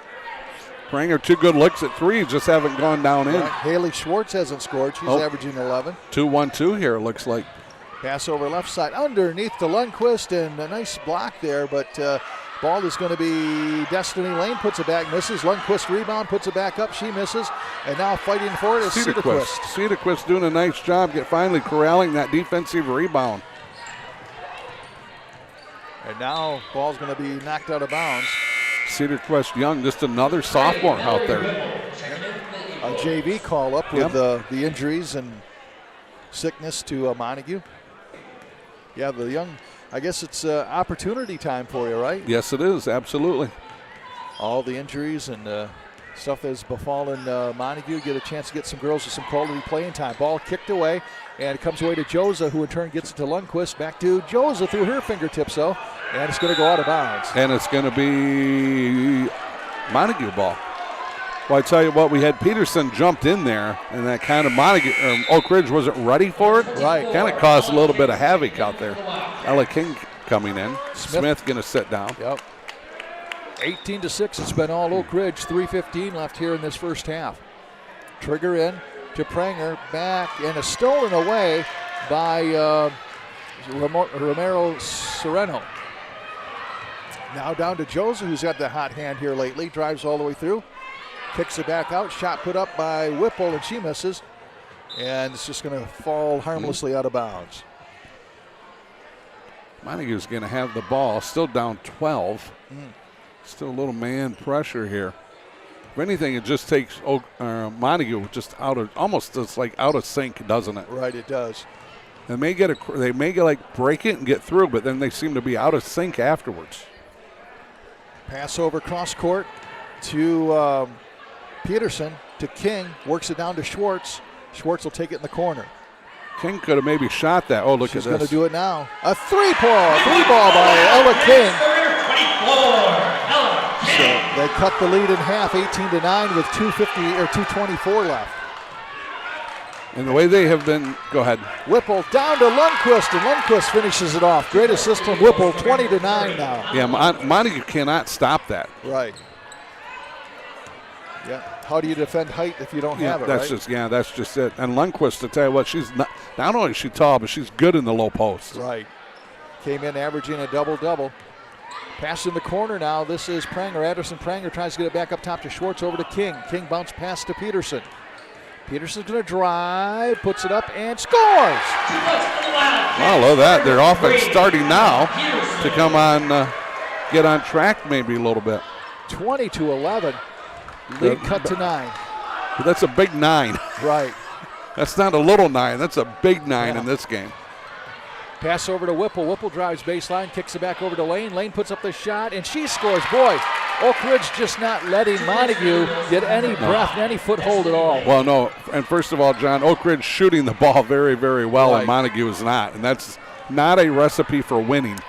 Speaker 3: Pranger, 2 good looks at 3, just haven't gone down in.
Speaker 2: Haley Schwartz hasn't scored. She's averaging 11.
Speaker 3: 2-1-2 here, it looks like.
Speaker 2: Pass over left side underneath to Lundquist, and a nice block there, but ball is going to be Destiny Lane, puts it back, misses. Lundquist rebound, puts it back up, she misses, and now fighting for it is Cedarquist.
Speaker 3: Cedarquist doing a nice job, finally corralling that defensive rebound.
Speaker 2: And now ball's going to be knocked out of bounds.
Speaker 3: Cedarquist Young, just another sophomore out there.
Speaker 2: A JV call up with the injuries and sickness to Montague. Yeah, the young, I guess it's opportunity time for you, right?
Speaker 3: Yes, it is, absolutely.
Speaker 2: All the injuries and stuff that's befallen Montague, get a chance to get some girls with some quality playing time. Ball kicked away, and it comes away to Joza, who in turn gets it to Lundquist. Back to Joza through her fingertips, though, and it's going to go out of bounds.
Speaker 3: And it's going to be Montague ball. Well, I tell you what, we had Peterson jumped in there, and that kind of Oakridge wasn't ready for it.
Speaker 2: Right.
Speaker 3: Kind of caused a little bit of havoc out there. Ella King coming in. Smith going to sit down.
Speaker 2: Yep. 18-6, it's been all Oakridge. 3:15 left here in this first half. Trigger in to Pranger, back, and a stolen away by Romero Sereno. Now down to Joseph, who's had the hot hand here lately. Drives all the way through. Kicks it back out. Shot put up by Whipple, and she misses. And it's just going to fall harmlessly out of bounds.
Speaker 3: Montague's going to have the ball. Still down 12. Still a little man pressure here. If anything, it just takes Montague just out of, almost it's like out of sync, doesn't it?
Speaker 2: Right, it does.
Speaker 3: They may like break it and get through, but then they seem to be out of sync afterwards.
Speaker 2: Pass over cross court to Peterson, to King, works it down to Schwartz. Schwartz will take it in the corner.
Speaker 3: King could have maybe shot that. Oh, look
Speaker 2: She's
Speaker 3: at this.
Speaker 2: She's going to do it now. A three ball by Ella King. So they cut the lead in half, 18-9 with 2:24 left.
Speaker 3: And the way they have been, go ahead.
Speaker 2: Whipple down to Lundquist, and Lundquist finishes it off. Great assist from Whipple, 20-9 now.
Speaker 3: Yeah, Montague cannot stop that.
Speaker 2: Right. Yeah. How do you defend height if you don't have it,
Speaker 3: that's
Speaker 2: right?
Speaker 3: That's just it. And Lundquist, to tell you what, she's not only is she tall, but she's good in the low post.
Speaker 2: Right. Came in averaging a double-double. Pass in the corner now. This is Pranger. Addison Pranger tries to get it back up top to Schwartz, over to King. King bounce pass to Peterson. Peterson's going to drive, puts it up, and scores!
Speaker 3: Oh, look at that. Their offense starting now to come on, get on track maybe a little bit.
Speaker 2: 20-11. Lead cut to 9.
Speaker 3: That's a big 9.
Speaker 2: Right.
Speaker 3: That's not a little 9. That's a big 9 in this game.
Speaker 2: Pass over to Whipple. Whipple drives baseline, kicks it back over to Lane. Lane puts up the shot, and she scores. Boy, Oakridge just not letting Montague get any breath, any foothold at all.
Speaker 3: Well, no, and first of all, John, Oakridge shooting the ball very, very well,
Speaker 2: right.
Speaker 3: And Montague is not. And that's not a recipe for winning.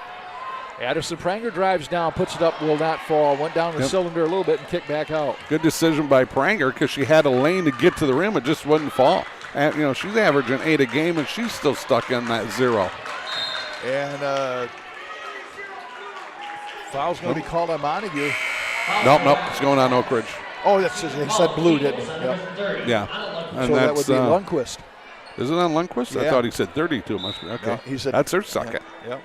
Speaker 2: Addison Pranger drives down, puts it up, will not fall. Went down the cylinder a little bit and kicked back out.
Speaker 3: Good decision by Pranger because she had a lane to get to the rim. It just wouldn't fall. And, you know, she's averaging 8 a game, and she's still stuck in that 0.
Speaker 2: And foul's going to be called on Montague.
Speaker 3: Nope, it's going on Oakridge.
Speaker 2: Oh, that's just, he said blue, didn't he? Yep.
Speaker 3: Yeah. And
Speaker 2: so that would be Lundquist.
Speaker 3: Is it on Lundquist?
Speaker 2: Yeah.
Speaker 3: I thought he said 32. Must be. Okay.
Speaker 2: No, he said,
Speaker 3: that's her second.
Speaker 2: Yep.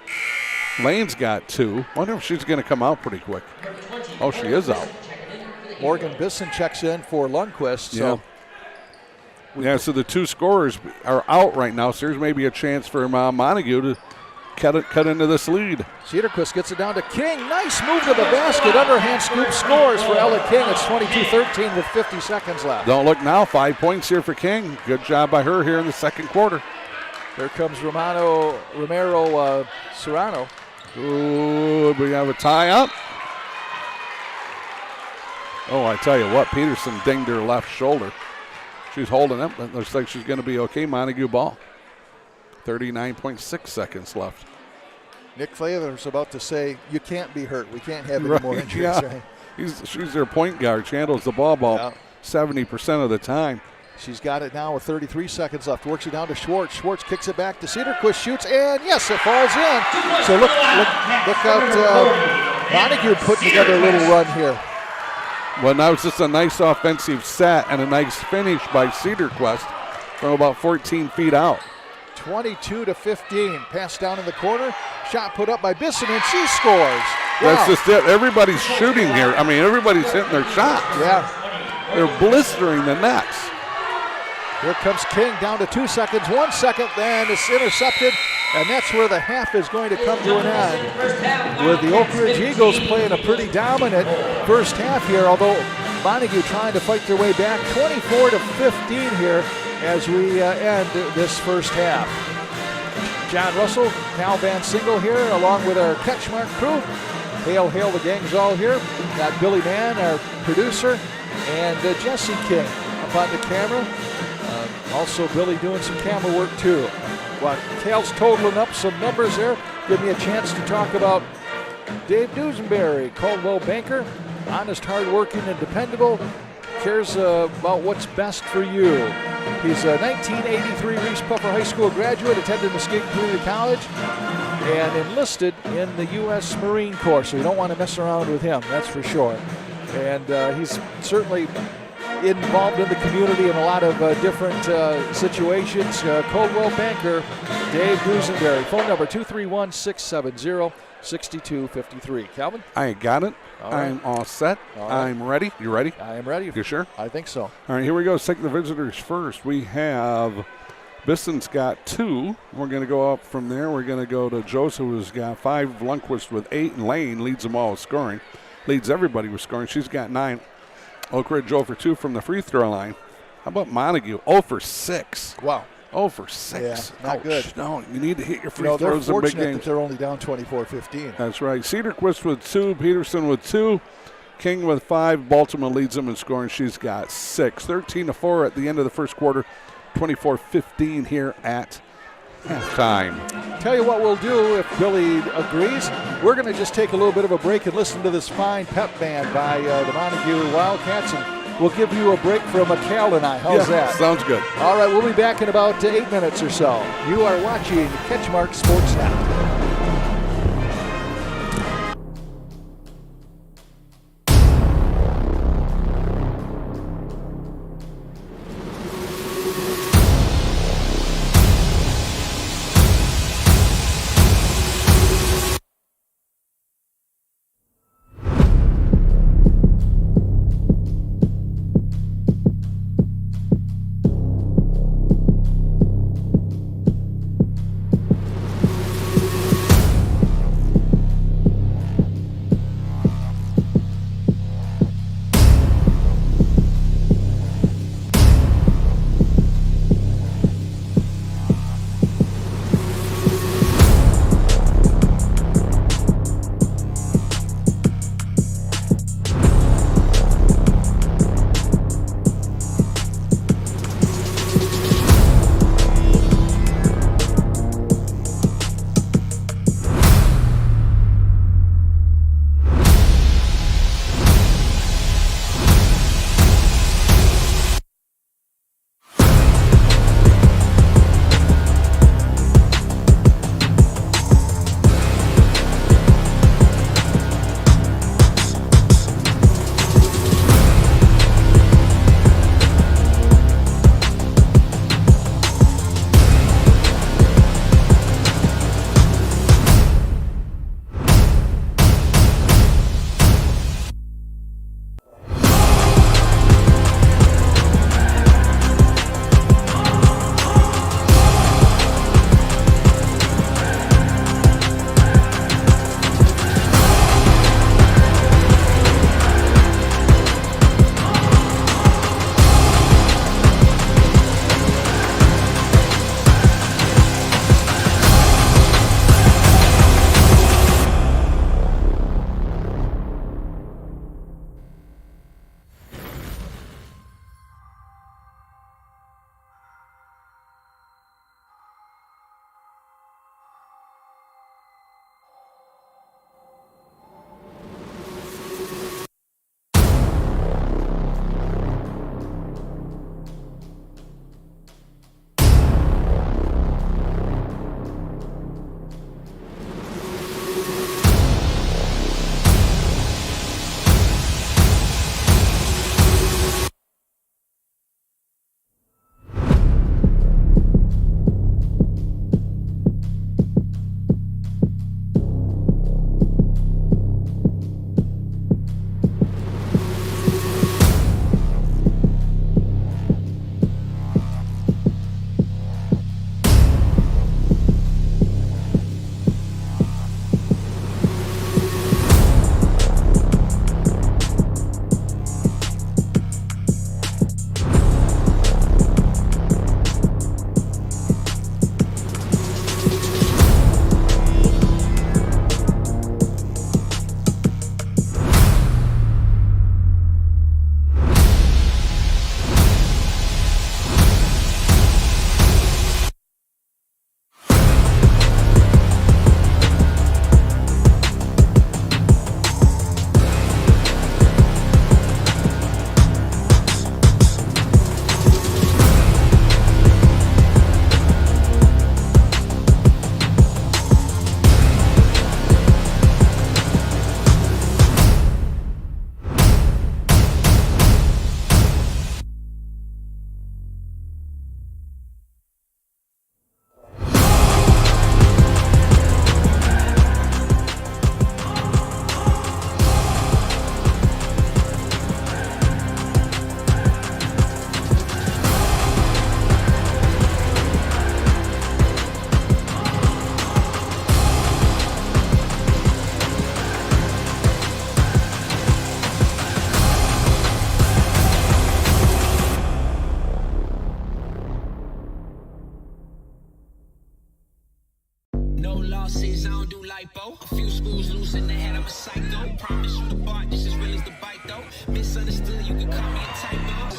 Speaker 3: Lane's got 2. Wonder if she's going to come out pretty quick. Oh, she is out.
Speaker 2: Morgan Bisson checks in for Lundquist. So.
Speaker 3: Yeah, so the 2 scorers are out right now, so there's maybe a chance for Montague to cut into this lead.
Speaker 2: Cedarquist gets it down to King. Nice move to the basket. Underhand scoop scores for Ella King. It's 22-13 with 50 seconds left.
Speaker 3: Don't look now. 5 points here for King. Good job by her here in the second quarter.
Speaker 2: Here comes Romero Serrano.
Speaker 3: Ooh, we have a tie up. Oh, I tell you what, Peterson dinged her left shoulder. She's holding up. It looks like she's going to be okay. Montague ball. 39.6 seconds left.
Speaker 2: Nick Flavor's about to say, you can't be hurt. We can't have any more injuries.
Speaker 3: Yeah.
Speaker 2: Right?
Speaker 3: She's their point guard. She handles the ball 70% of the time.
Speaker 2: She's got it now with 33 seconds left. Works it down to Schwartz. Schwartz kicks it back to Cedarquist, shoots, and yes, it falls in. So look out. Montague putting together a little run here.
Speaker 3: Well, now it's just a nice offensive set and a nice finish by Cedarquist from about 14 feet out.
Speaker 2: 22-15. Pass down in the corner. Shot put up by Bisson, and she scores.
Speaker 3: That's just it. Everybody's shooting here. I mean, everybody's hitting their shots.
Speaker 2: Yeah.
Speaker 3: They're blistering the nets.
Speaker 2: Here comes King down to 2 seconds. 1 second, then it's intercepted, and that's where the half is going to come to an end. With the Oakridge Eagles playing a pretty dominant first half here, although Montague trying to fight their way back. 24-15 here as we end this first half. John Russell, Cal Van Single here, along with our CatchMark crew. Hail, the gang's all here. Got Billy Mann, our producer, and Jesse King up on the camera. Also, Billy doing some camera work too. While Cal's totaling up some numbers there, give me a chance to talk about Dave Dusenberry, Caldwell banker, honest, hardworking, and dependable. cares about what's best for you. He's a 1983 Reese Puffer High School graduate, attended Muskegon Community College, and enlisted in the U.S. Marine Corps, so you don't want to mess around with him, that's for sure. And he's certainly involved in the community in a lot of different situations. Coldwell banker Dave Dusenberry. Phone number 231-670-6253. Calvin?
Speaker 3: I got it. I'm all set. I'm ready. You ready?
Speaker 2: I am ready.
Speaker 3: You sure?
Speaker 2: I think so.
Speaker 3: All right, here we go. Let's take the visitors first. We have Bisson's got 2. We're going to go up from there. We're going to go to Joseph, who's got 5. Lundquist with 8. And Lane leads them all with scoring. Leads everybody with scoring. She's got 9. Oakridge 0 for 2 from the free throw line. How about Montague? 0 for 6.
Speaker 2: Wow.
Speaker 3: 0 for 6.
Speaker 2: Yeah, not good.
Speaker 3: No, you need to hit your free
Speaker 2: they're
Speaker 3: throws in big
Speaker 2: fortunate
Speaker 3: games.
Speaker 2: that they're only down 24-15.
Speaker 3: That's right. Cedarquist with 2. Peterson with 2. King with 5. Baltimore leads them in scoring. She's got 6. 13-4 at the end of the first quarter. 24-15 here at halftime.
Speaker 2: Tell you what we'll do, if Billy agrees, we're going to just take a little bit of a break and listen to this fine pep band by the Montague Wildcats, and we'll give you a break from Cal and I. How's that?
Speaker 3: Sounds good.
Speaker 2: All right, we'll be back in about 8 minutes or so. You are watching CatchMark SportsNet.
Speaker 1: No losses, I don't do lipo. A few screws loose in the head, I'm a psycho. Promise you the bar, this is real as the bite though. Misunderstood, you can call me a typo.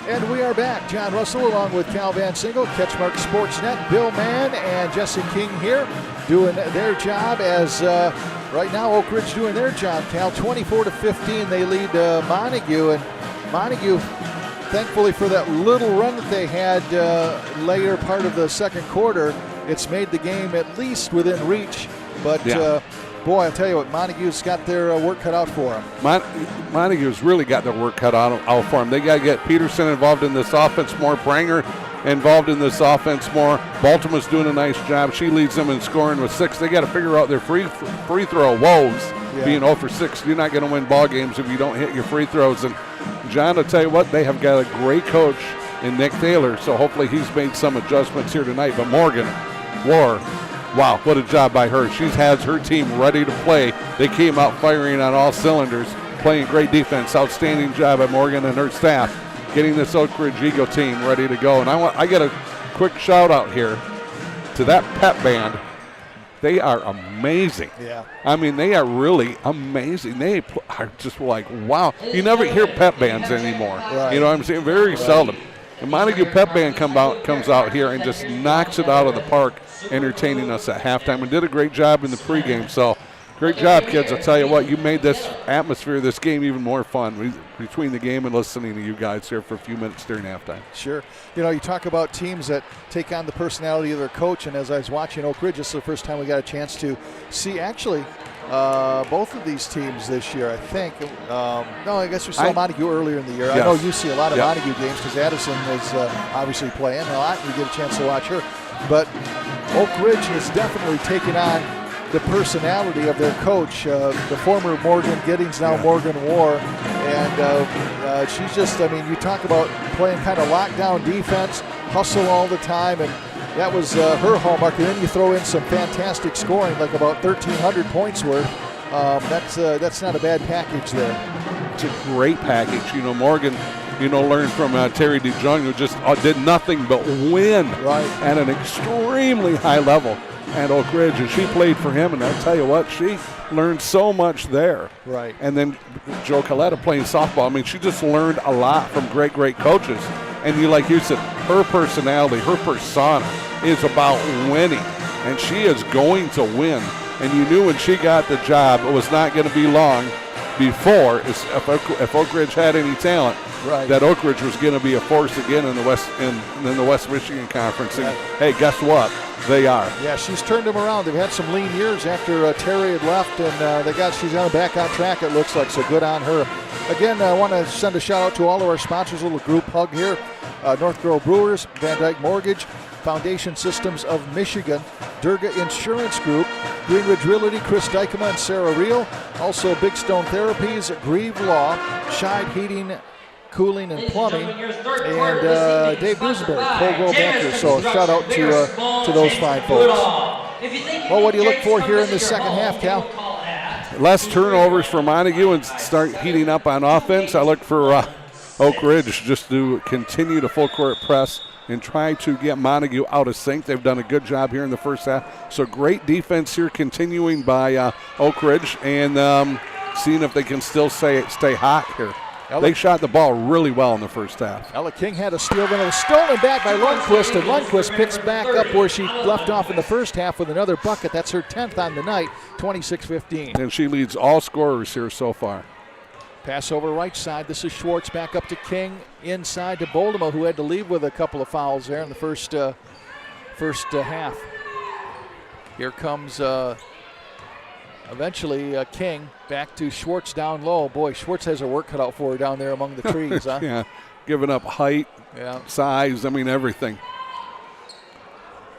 Speaker 2: And we are back. John Russell along with Cal Van Single, CatchMark SportsNet, Bill Mann and Jesse King here doing their job as right now Oakridge doing their job. Cal 24-15, they lead Montague, and Montague, thankfully for that little run that they had later part of the second quarter, it's made the game at least within reach. But boy, I'll tell you what, Montague's got their work cut out for them.
Speaker 3: Montague's really got their work cut out for them. They got to get Peterson involved in this offense more, Pranger involved in this offense more. Baltimore's doing a nice job. She leads them in scoring with 6. They got to figure out their free throw woes. Being 0 for 6, you're not going to win ball games if you don't hit your free throws. And John, I'll tell you what, they have got a great coach in Nick Taylor, so hopefully he's made some adjustments here tonight. But Morgan, wow, what a job by her. She has her team ready to play. They came out firing on all cylinders, playing great defense. Outstanding job by Morgan and her staff, getting this Oakridge Eagle team ready to go. And I get a quick shout out here to that pep band. They are amazing.
Speaker 2: Yeah.
Speaker 3: I mean, they are really amazing. They are just like, wow. You never hear pep bands anymore.
Speaker 2: Right.
Speaker 3: You know what I'm saying? Very seldom. The Montague pep band comes out here and just knocks it out of the park, entertaining us at halftime, and did a great job in the pregame. So great job, kids. I'll tell you what, you made this atmosphere, this game, even more fun between the game and listening to you guys here for a few minutes during halftime.
Speaker 2: Sure. You know, you talk about teams that take on the personality of their coach, and as I was watching Oakridge, this is the first time we got a chance to see actually both of these teams this year, I think. No, I guess we saw Montague earlier in the year.
Speaker 3: Yes.
Speaker 2: I know you see a lot of Montague games because Addison is obviously playing a lot. You get a chance to watch her. But Oakridge has definitely taken on the personality of their coach, the former Morgan Giddings, now Morgan War. And she's just, I mean, you talk about playing kind of lockdown defense, hustle all the time, and that was her hallmark. And then you throw in some fantastic scoring, like about 1,300 points worth. That's not a bad package there.
Speaker 3: It's a great package. You know, Morgan, learned from Terry DeJong, who just did nothing but win at an extremely high level at Oakridge, and she played for him, and I'll tell you what, she learned so much there.
Speaker 2: Right.
Speaker 3: And then Joe Coletta playing softball. I mean, she just learned a lot from great coaches. And like you said, her personality, her persona is about winning, and she is going to win. And you knew when she got the job, it was not going to be long before, if Oakridge had any talent, that Oakridge was going to be a force again in the West Michigan Conference. And hey, guess what? They are.
Speaker 2: Yeah, she's turned them around. They've had some lean years after Terry had left, and she's back on track, it looks like, so good on her. Again, I want to send a shout-out to all of our sponsors, a little group hug here. North Grove Brewers, Van Dyke Mortgage, Foundation Systems of Michigan, Durga Insurance Group, Greenridge Realty, Chris Dykema and Sarah Reel, also Big Stone Therapies, Grieve Law, Scheid Heating, Cooling and Plumbing, and Dave Duesenberg, Colgrove Banker. So shout out to those fine folks. Well, what do you look for here in the second half, Cal?
Speaker 3: Less turnovers for Montague and start heating up on offense. I look for Oakridge just to continue to full court press and try to get Montague out of sync. They've done a good job here in the first half. So great defense here continuing by Oakridge, and seeing if they can still stay hot here. They shot the ball really well in the first half.
Speaker 2: Ella King had a steal, then it was stolen back by Lundquist, and Lundquist picks back up where she left off in the first half with another bucket. That's her 10th on the night, 26-15.
Speaker 3: And she leads all scorers here so far.
Speaker 2: Pass over right side. This is Schwartz back up to King, inside to Boldemo, who had to leave with a couple of fouls there in the first half. Here comes eventually King back to Schwartz down low. Boy, Schwartz has her work cut out for her down there among the trees, huh?
Speaker 3: Yeah, giving up height, size, everything.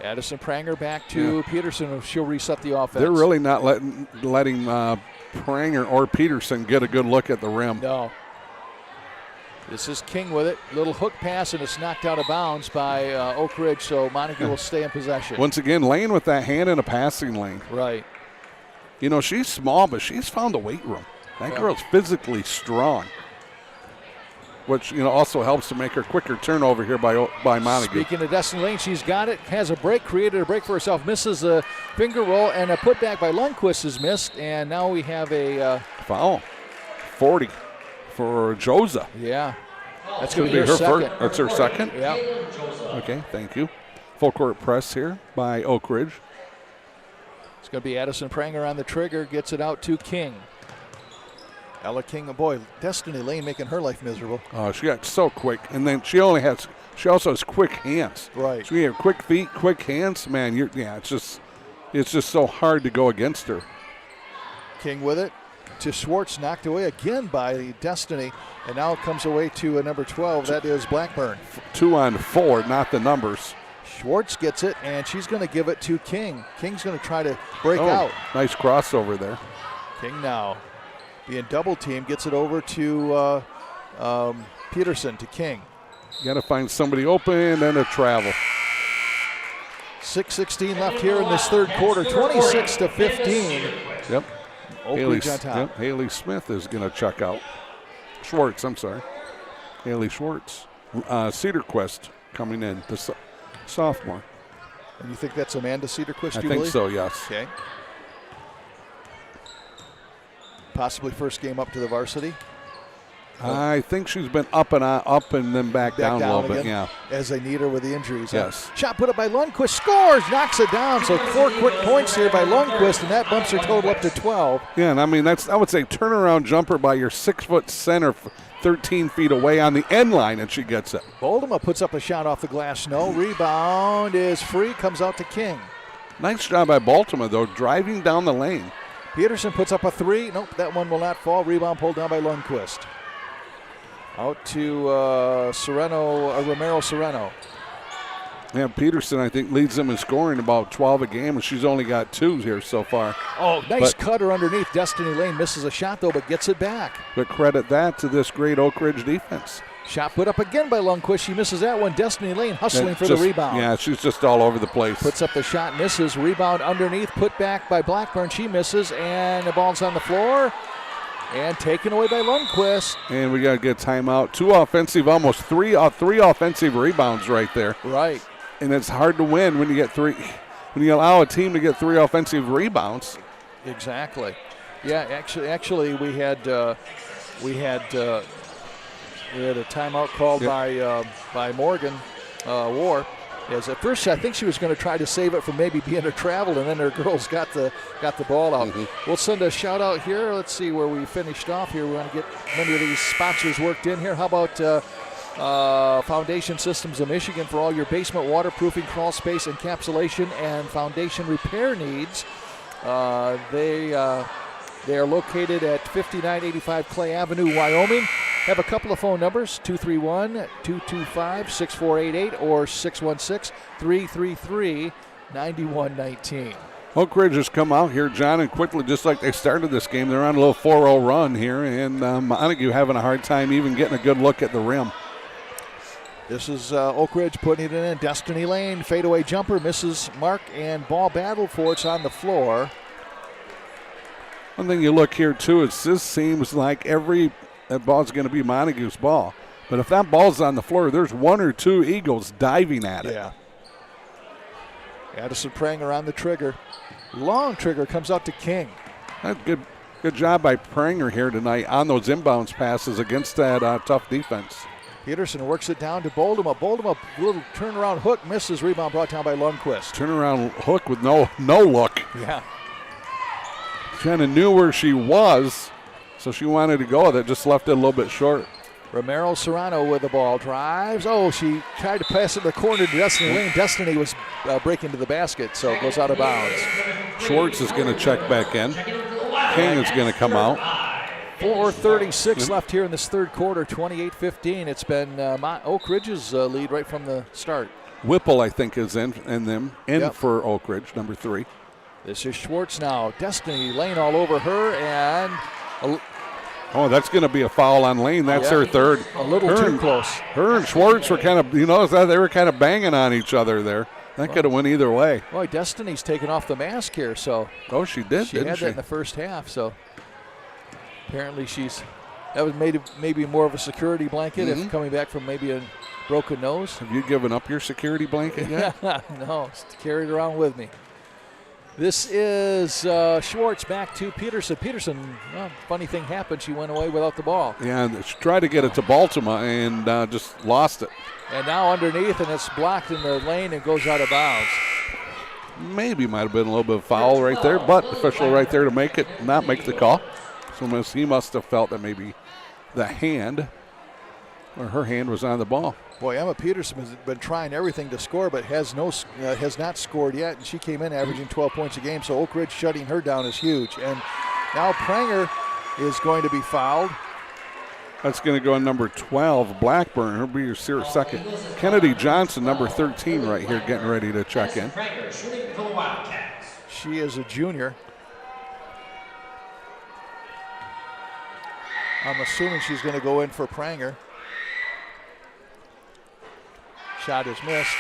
Speaker 2: Addison Pranger back to Peterson. She'll reset the offense.
Speaker 3: They're really not letting Pranger or Peterson get a good look at the rim.
Speaker 2: No. This is King with it. Little hook pass, and it's knocked out of bounds by Oakridge, so Montague will stay in possession.
Speaker 3: Once again, Lane with that hand in a passing lane.
Speaker 2: Right.
Speaker 3: You know, she's small, but she's found a weight room. That girl's physically strong, which, you know, also helps to make her quicker turnover here by Montague.
Speaker 2: Speaking of Destiny Lane, she's got it, has a break, created a break for herself, misses a finger roll, and a putback by Lundquist is missed, and now we have a
Speaker 3: foul. 40 for Joza.
Speaker 2: Yeah. That's going to be her second.
Speaker 3: That's her second?
Speaker 2: Yeah.
Speaker 3: Okay, thank you. Full court press here by Oakridge.
Speaker 2: It's going to be Addison Pranger on the trigger, gets it out to King. Ella King, boy, Destiny Lane making her life miserable.
Speaker 3: Oh, she got so quick, and then she also has quick hands.
Speaker 2: Right.
Speaker 3: So you have quick feet, quick hands, man. It's just so hard to go against her.
Speaker 2: King with it to Schwartz, knocked away again by Destiny, and now it comes away to number 12. That is Blackburn.
Speaker 3: 2 on 4, not the numbers.
Speaker 2: Schwartz gets it, and she's going to give it to King. King's going to try to break out.
Speaker 3: Nice crossover there.
Speaker 2: King now being double teamed, gets it over to Peterson, to King.
Speaker 3: You got to find somebody open and a travel.
Speaker 2: 6:16 left here in this third quarter, 26-15.
Speaker 3: Yep.
Speaker 2: Oakridge on top.
Speaker 3: Yep. Haley Smith is going to check out. Schwartz, I'm sorry. Haley Schwartz. Cedarquist coming in, the sophomore.
Speaker 2: And you think that's Amanda Cedarquist, you
Speaker 3: I think
Speaker 2: believe?
Speaker 3: so, yes.
Speaker 2: Okay. Possibly first game up to the varsity.
Speaker 3: I think she's been up and then back down a little bit, yeah.
Speaker 2: As they need her with the injuries.
Speaker 3: Yes.
Speaker 2: Shot put up by Lundquist, scores, knocks it down. So 4 quick points here by Lundquist, and that bumps her total up to 12.
Speaker 3: Yeah, and I mean, I would say turnaround jumper by your 6-foot center 13 feet away on the end line, and she gets it.
Speaker 2: Boldema puts up a shot off the glass. No, rebound is free, comes out to King.
Speaker 3: Nice job by Baltimore, though, driving down the lane.
Speaker 2: Peterson puts up a 3. Nope, that one will not fall. Rebound pulled down by Lundquist. Out to Romero Sereno.
Speaker 3: Yeah, Peterson, I think, leads them in scoring about 12 a game, and she's only got 2 here so far.
Speaker 2: Oh, nice cutter underneath. Destiny Lane misses a shot, though, but gets it back.
Speaker 3: But credit that to this great Oakridge defense.
Speaker 2: Shot put up again by Lundquist. She misses that one. Destiny Lane hustling for the rebound.
Speaker 3: Yeah, she's just all over the place.
Speaker 2: Puts up the shot, misses. Rebound underneath, put back by Blackburn. She misses, and the ball's on the floor. And taken away by Lundquist.
Speaker 3: And we got to get timeout. 2 offensive, almost 3 offensive rebounds right there.
Speaker 2: Right.
Speaker 3: And it's hard to win when you get 3. When you allow a team to get 3 offensive rebounds.
Speaker 2: Exactly. Yeah, actually, we had a timeout called by Morgan War. As at first, I think she was going to try to save it from maybe being a travel, and then her girls got the ball out. Mm-hmm. We'll send a shout out here. Let's see where we finished off here. We want to get many of these sponsors worked in here. How about Foundation Systems of Michigan for all your basement waterproofing, crawl space, encapsulation, and foundation repair needs. They are located at 5985 Clay Avenue, Wyoming. Have a couple of phone numbers, 231-225-6488 or 616-333-9119.
Speaker 3: Oakridge has come out here, John, and quickly, just like they started this game, they're on a little 4-0 run here, and Montague having a hard time even getting a good look at the rim.
Speaker 2: This is Oakridge putting it in. Destiny Lane, fadeaway jumper, misses mark, and ball battle for it's on the floor.
Speaker 3: One thing you look here, too, is this seems like that ball's going to be Montague's ball. But if that ball's on the floor, there's 1 or 2 Eagles diving at it.
Speaker 2: Yeah. Addison Pranger on the trigger. Long trigger comes out to King.
Speaker 3: That's good job by Pranger here tonight on those inbounds passes against that tough defense.
Speaker 2: Peterson works it down to Boldema. Boldema, little turnaround hook, misses. Rebound brought down by Lundquist.
Speaker 3: Turnaround hook with no look.
Speaker 2: Yeah.
Speaker 3: Kind of knew where she was, so she wanted to go with it, just left it a little bit short.
Speaker 2: Romero Serrano with the ball, drives. Oh, she tried to pass it in the corner to Destiny Lane. Destiny was breaking to the basket, so it goes out of bounds.
Speaker 3: Schwartz is going to check back in. King is going to come out.
Speaker 2: 4:36 left here in this third quarter, 28-15. It's been Oakridge's lead right from the start.
Speaker 3: Whipple, I think, is in for Oakridge, number 3.
Speaker 2: This is Schwartz now. Destiny Lane all over her, and
Speaker 3: Oh, that's going to be a foul on Lane. That's her third.
Speaker 2: A little too close.
Speaker 3: Her and Schwartz were kind of, they were kind of banging on each other there. That could have went either way.
Speaker 2: Boy, Destiny's taking off the mask here, so.
Speaker 3: Oh, she did,
Speaker 2: She
Speaker 3: didn't
Speaker 2: had
Speaker 3: she?
Speaker 2: that in the first half, so. Apparently that was maybe more of a security blanket if coming back from maybe a broken nose.
Speaker 3: Have you given up your security blanket yet?
Speaker 2: No, carried around with me. This is Schwartz back to Peterson. Peterson, well, funny thing happened. She went away without the ball.
Speaker 3: Yeah, and she tried to get it to Baltimore and just lost it.
Speaker 2: And now underneath, and it's blocked in the lane and goes out of bounds.
Speaker 3: Maybe might have been a little bit of foul right there, but official right there to not make the call. So he must have felt that maybe the hand or her hand was on the ball.
Speaker 2: Boy, Emma Peterson has been trying everything to score, but has not scored yet. And she came in averaging 12 points a game, so Oakridge shutting her down is huge. And now Pranger is going to be fouled.
Speaker 3: That's going to go on number 12, Blackburn. He'll be your second. Kennedy Johnson, number 13, right here, getting ready to check in.
Speaker 2: She is a junior. I'm assuming she's going to go in for Pranger. Shot is missed.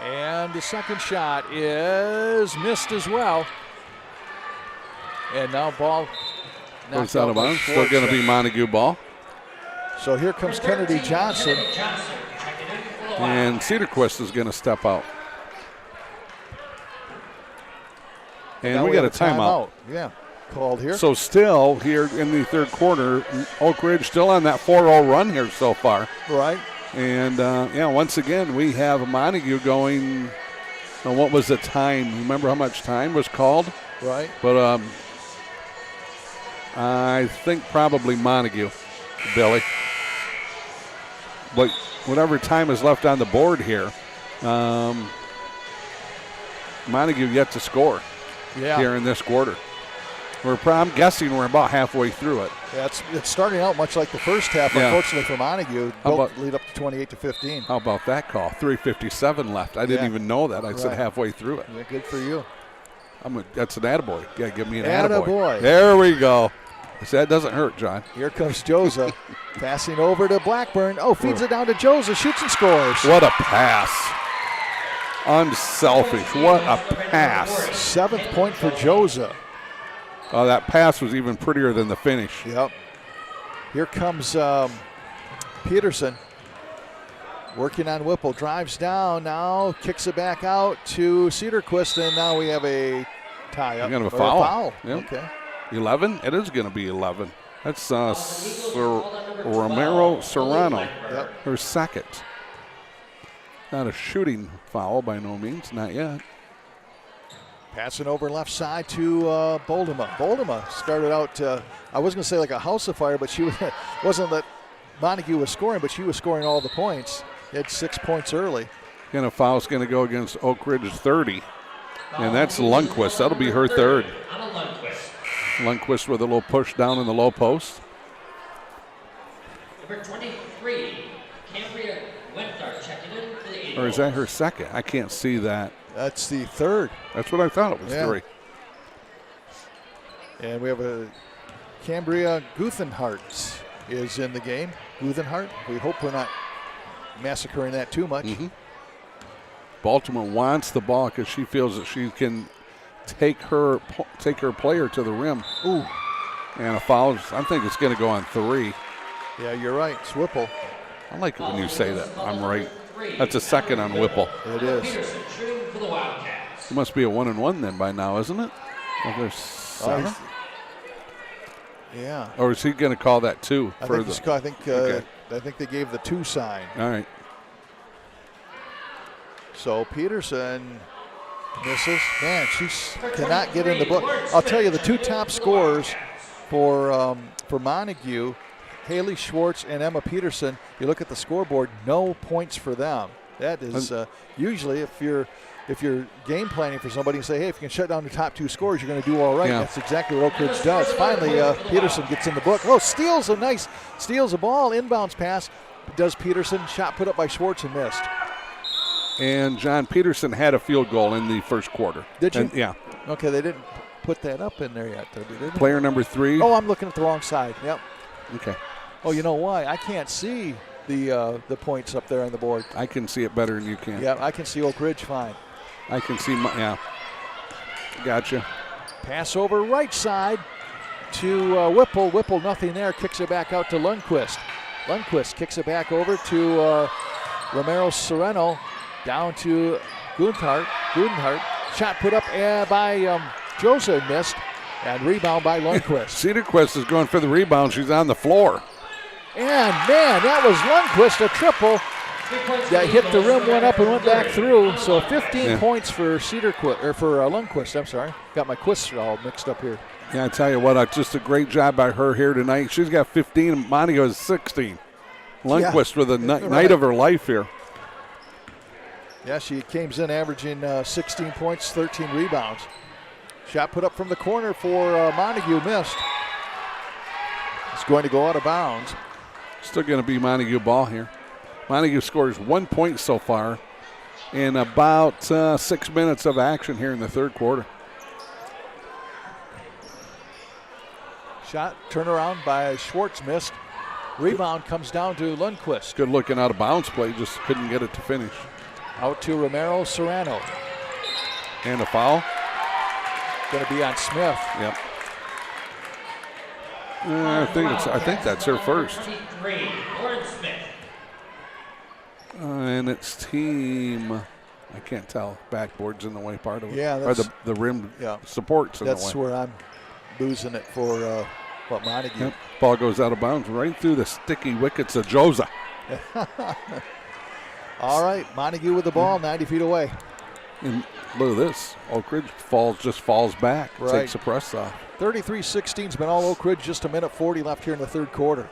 Speaker 2: And the second shot is missed as well. And now ball
Speaker 3: Goes out of bounds. Still going to be Montague ball.
Speaker 2: So here comes Kennedy Johnson.
Speaker 3: And Cedarquist is going to step out. And we got a timeout.
Speaker 2: Yeah, called here.
Speaker 3: So still here in the third quarter, Oakridge still on that 4-0 run here so far.
Speaker 2: Right.
Speaker 3: And, once again, we have Montague going, what was the time? Remember how much time was called?
Speaker 2: Right.
Speaker 3: But I think probably Montague, Billy. But whatever time is left on the board here, Montague yet to score here in this quarter. I'm guessing we're about halfway through it.
Speaker 2: Yeah, it's starting out much like the first half, unfortunately for Montague. Both lead up to 28-15.
Speaker 3: How about that call? 3:57 left. I didn't even know that. I said halfway through it.
Speaker 2: Yeah, good for you.
Speaker 3: That's an attaboy. Yeah, give me an
Speaker 2: attaboy.
Speaker 3: Attaboy. There we go. That doesn't hurt, John.
Speaker 2: Here comes Joza. Passing over to Blackburn. Oh, feeds it down to Joza. Shoots and scores.
Speaker 3: What a pass. Unselfish. What a pass.
Speaker 2: 7th point for Joza.
Speaker 3: Oh, that pass was even prettier than the finish.
Speaker 2: Yep. Here comes Peterson. Working on Whipple. Drives down now. Kicks it back out to Cedarquist. And now we have a tie-up.
Speaker 3: You're going to have a foul.
Speaker 2: Yep. Okay.
Speaker 3: 11? It is going to be 11. That's Romero Serrano, her second. Not a shooting foul by no means, not yet.
Speaker 2: Passing over left side to Boldema. Boldema started out, I was going to say like a house of fire, but she wasn't that Montague was scoring, but she was scoring all the points. He had 6 points early.
Speaker 3: And a foul's going to go against Oakridge 30. And that's Lundquist. That'll be her third. Lundquist with a little push down in the low post.
Speaker 4: Number 23, Cambria Wenthardt checking in for the 8.
Speaker 3: Or is that her second? I can't see that.
Speaker 2: That's the third.
Speaker 3: That's what I thought it was, 3.
Speaker 2: And we have a Cambria Guthenhart is in the game. Guthenhart. We hope we're not massacring that too much.
Speaker 3: Baltimore wants the ball because she feels that she can take her player to the rim.
Speaker 2: Ooh.
Speaker 3: And a foul. I think it's going to go on 3.
Speaker 2: Yeah, you're right. It's Whipple.
Speaker 3: I like it when you say that. I'm right. That's a second on Whipple.
Speaker 2: It is.
Speaker 3: It must be a 1-and-1 then by now, isn't it? There's 7.
Speaker 2: Yeah.
Speaker 3: Or is he going to call that 2?
Speaker 2: I think they gave the 2 sign.
Speaker 3: All right.
Speaker 2: So Peterson misses. Man, she cannot get in the book. I'll tell you, the 2 top scorers for Montague, Haley Schwartz and Emma Peterson, you look at the scoreboard, no points for them. That is usually if you're game planning for somebody and say, hey, if you can shut down the top 2 scorers, you're going to do all right. Yeah. That's exactly what Oakridge does. Finally, Peterson gets in the book. Oh, steals a ball, inbounds pass. Does Peterson, shot put up by Schwartz and missed.
Speaker 3: and John Peterson had a field goal in the first quarter.
Speaker 2: Did you?
Speaker 3: Yeah.
Speaker 2: Okay, they didn't put that up in there yet, did they?
Speaker 3: Player number 3.
Speaker 2: Oh, I'm looking at the wrong side. Yep.
Speaker 3: Okay.
Speaker 2: Oh, you know why? I can't see the points up there on the board.
Speaker 3: I can see it better than you can.
Speaker 2: Yeah, I can see Oakridge fine.
Speaker 3: I can see yeah. Gotcha.
Speaker 2: Pass over right side to Whipple. Whipple, nothing there. Kicks it back out to Lundquist. Lundquist kicks it back over to Romero Sereno. Down to Gudenhart. Shot put up by Josa, missed. And rebound by Lundquist.
Speaker 3: Cedarquist is going for the rebound. She's on the floor.
Speaker 2: And, man, that was Lundquist, a triple. That hit the rim, went up, and went back through. So 15 points for Lundquist. I'm sorry. Got my quists all mixed up here.
Speaker 3: Yeah, I tell you what, just a great job by her here tonight. She's got 15, and Montague has 16. Lundquist with a night of her life here.
Speaker 2: Yeah, she came in averaging 16 points, 13 rebounds. Shot put up from the corner for Montague, missed. It's going to go out of bounds.
Speaker 3: Still going to be Montague ball here. Montague scores 1 point so far in about 6 minutes of action here in the third quarter.
Speaker 2: Shot, turnaround by Schwartz, missed. Rebound comes down to Lundquist.
Speaker 3: Good looking out of bounds play, just couldn't get it to finish.
Speaker 2: Out to Romero Serrano.
Speaker 3: And a foul.
Speaker 2: Going to be on Smith.
Speaker 3: Yep. I think that's her first. And it's team, I can't tell. Backboard's in the way, part of it.
Speaker 2: Yeah,
Speaker 3: or the rim supports in the way.
Speaker 2: That's where I'm losing it for Montague.
Speaker 3: Yep. Ball goes out of bounds right through the sticky wickets of Josa.
Speaker 2: All right, Montague with the ball, 90 feet away.
Speaker 3: And look at this. Oakridge falls back, takes the press off.
Speaker 2: 33-16's been all Oakridge, just a minute 40 left here in the third quarter.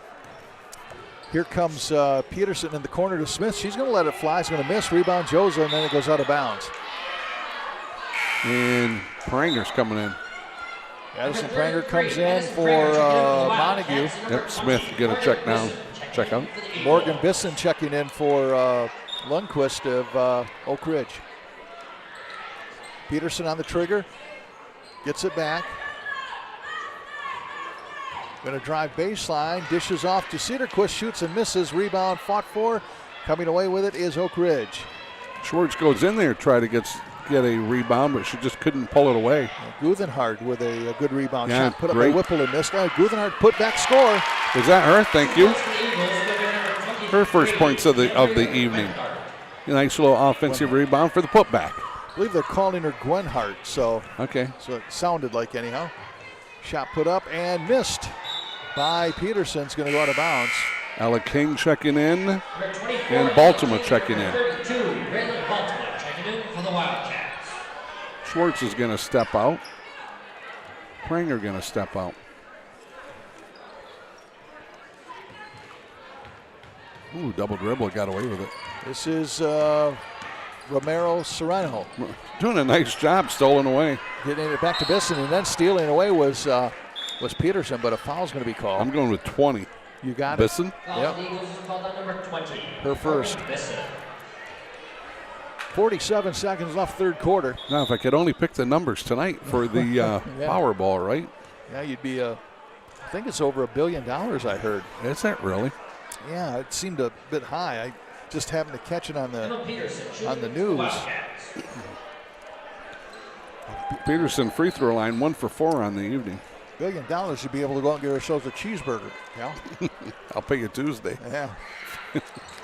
Speaker 2: Here comes Peterson in the corner to Smith. She's going to let it fly. She's going to miss. Rebound Josa, and then it goes out of bounds.
Speaker 3: And Pranger's coming in.
Speaker 2: Addison Pranger comes in for Montague.
Speaker 3: Yep, Smith get a check down. Check out.
Speaker 2: Morgan Bisson checking in for Lundquist of Oakridge. Peterson on the trigger. Gets it back. Going to drive baseline. Dishes off to Cedarquist. Shoots and misses. Rebound fought for. Coming away with it is Oakridge.
Speaker 3: Schwartz goes in there, try to get a rebound, but she just couldn't pull it away.
Speaker 2: Guthenhardt with a good rebound
Speaker 3: yeah,
Speaker 2: shot. Put up
Speaker 3: great.
Speaker 2: by Whipple and missed. Guthenhardt put back score.
Speaker 3: Is that her? Thank you. Her first points of the evening. A nice little offensive rebound for the putback.
Speaker 2: I believe they're calling her Gwenhart, so
Speaker 3: okay.
Speaker 2: So it sounded like anyhow. Shot put up and missed by Peterson. It's going to go out of bounds.
Speaker 3: Ella King checking in, and Baltimore checking in. Schwartz is going to step out. Pranger going to step out. Ooh, double dribble, got away with it.
Speaker 2: This is Romero Serrano.
Speaker 3: Doing a nice job, stolen away.
Speaker 2: Getting it back to Bisson, and then stealing away was Peterson, but a foul's going to be called.
Speaker 3: I'm going with 20.
Speaker 2: You got
Speaker 3: Bisson?
Speaker 2: it. Yep. Her first. 47 seconds left, third quarter.
Speaker 3: Now, if I could only pick the numbers tonight for the
Speaker 2: yeah.
Speaker 3: Powerball, right?
Speaker 2: Yeah, you'd be I think it's over $1 billion, I heard.
Speaker 3: Is that really?
Speaker 2: Yeah, it seemed a bit high. I just happened to catch it on the news.
Speaker 3: Peterson free throw line, 1 for 4 on the evening.
Speaker 2: $1 billion, you'd be able to go out and get ourselves a cheeseburger. Yeah.
Speaker 3: I'll pay you Tuesday.
Speaker 2: Yeah.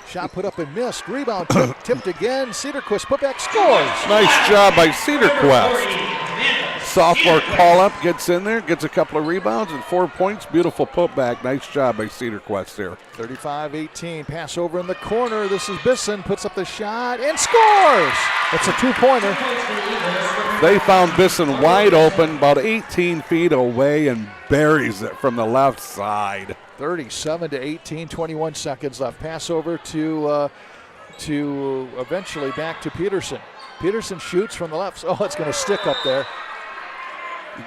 Speaker 2: Shot put up and missed. Rebound tipped again. Cedarquist put back, scores.
Speaker 3: Nice job by Cedarquist. Sophomore call up, gets in there, gets a couple of rebounds and 4 points. Beautiful putback. Nice job by Cedarquist there.
Speaker 2: 35-18. Pass over in the corner. This is Bisson. Puts up the shot and scores. It's a two-pointer.
Speaker 3: They found Bisson wide open, about 18 feet away, and buries it from the left side.
Speaker 2: 37-18, 21 seconds left. Pass over to eventually back to Peterson. Peterson shoots from the left. Oh, it's going to stick up there.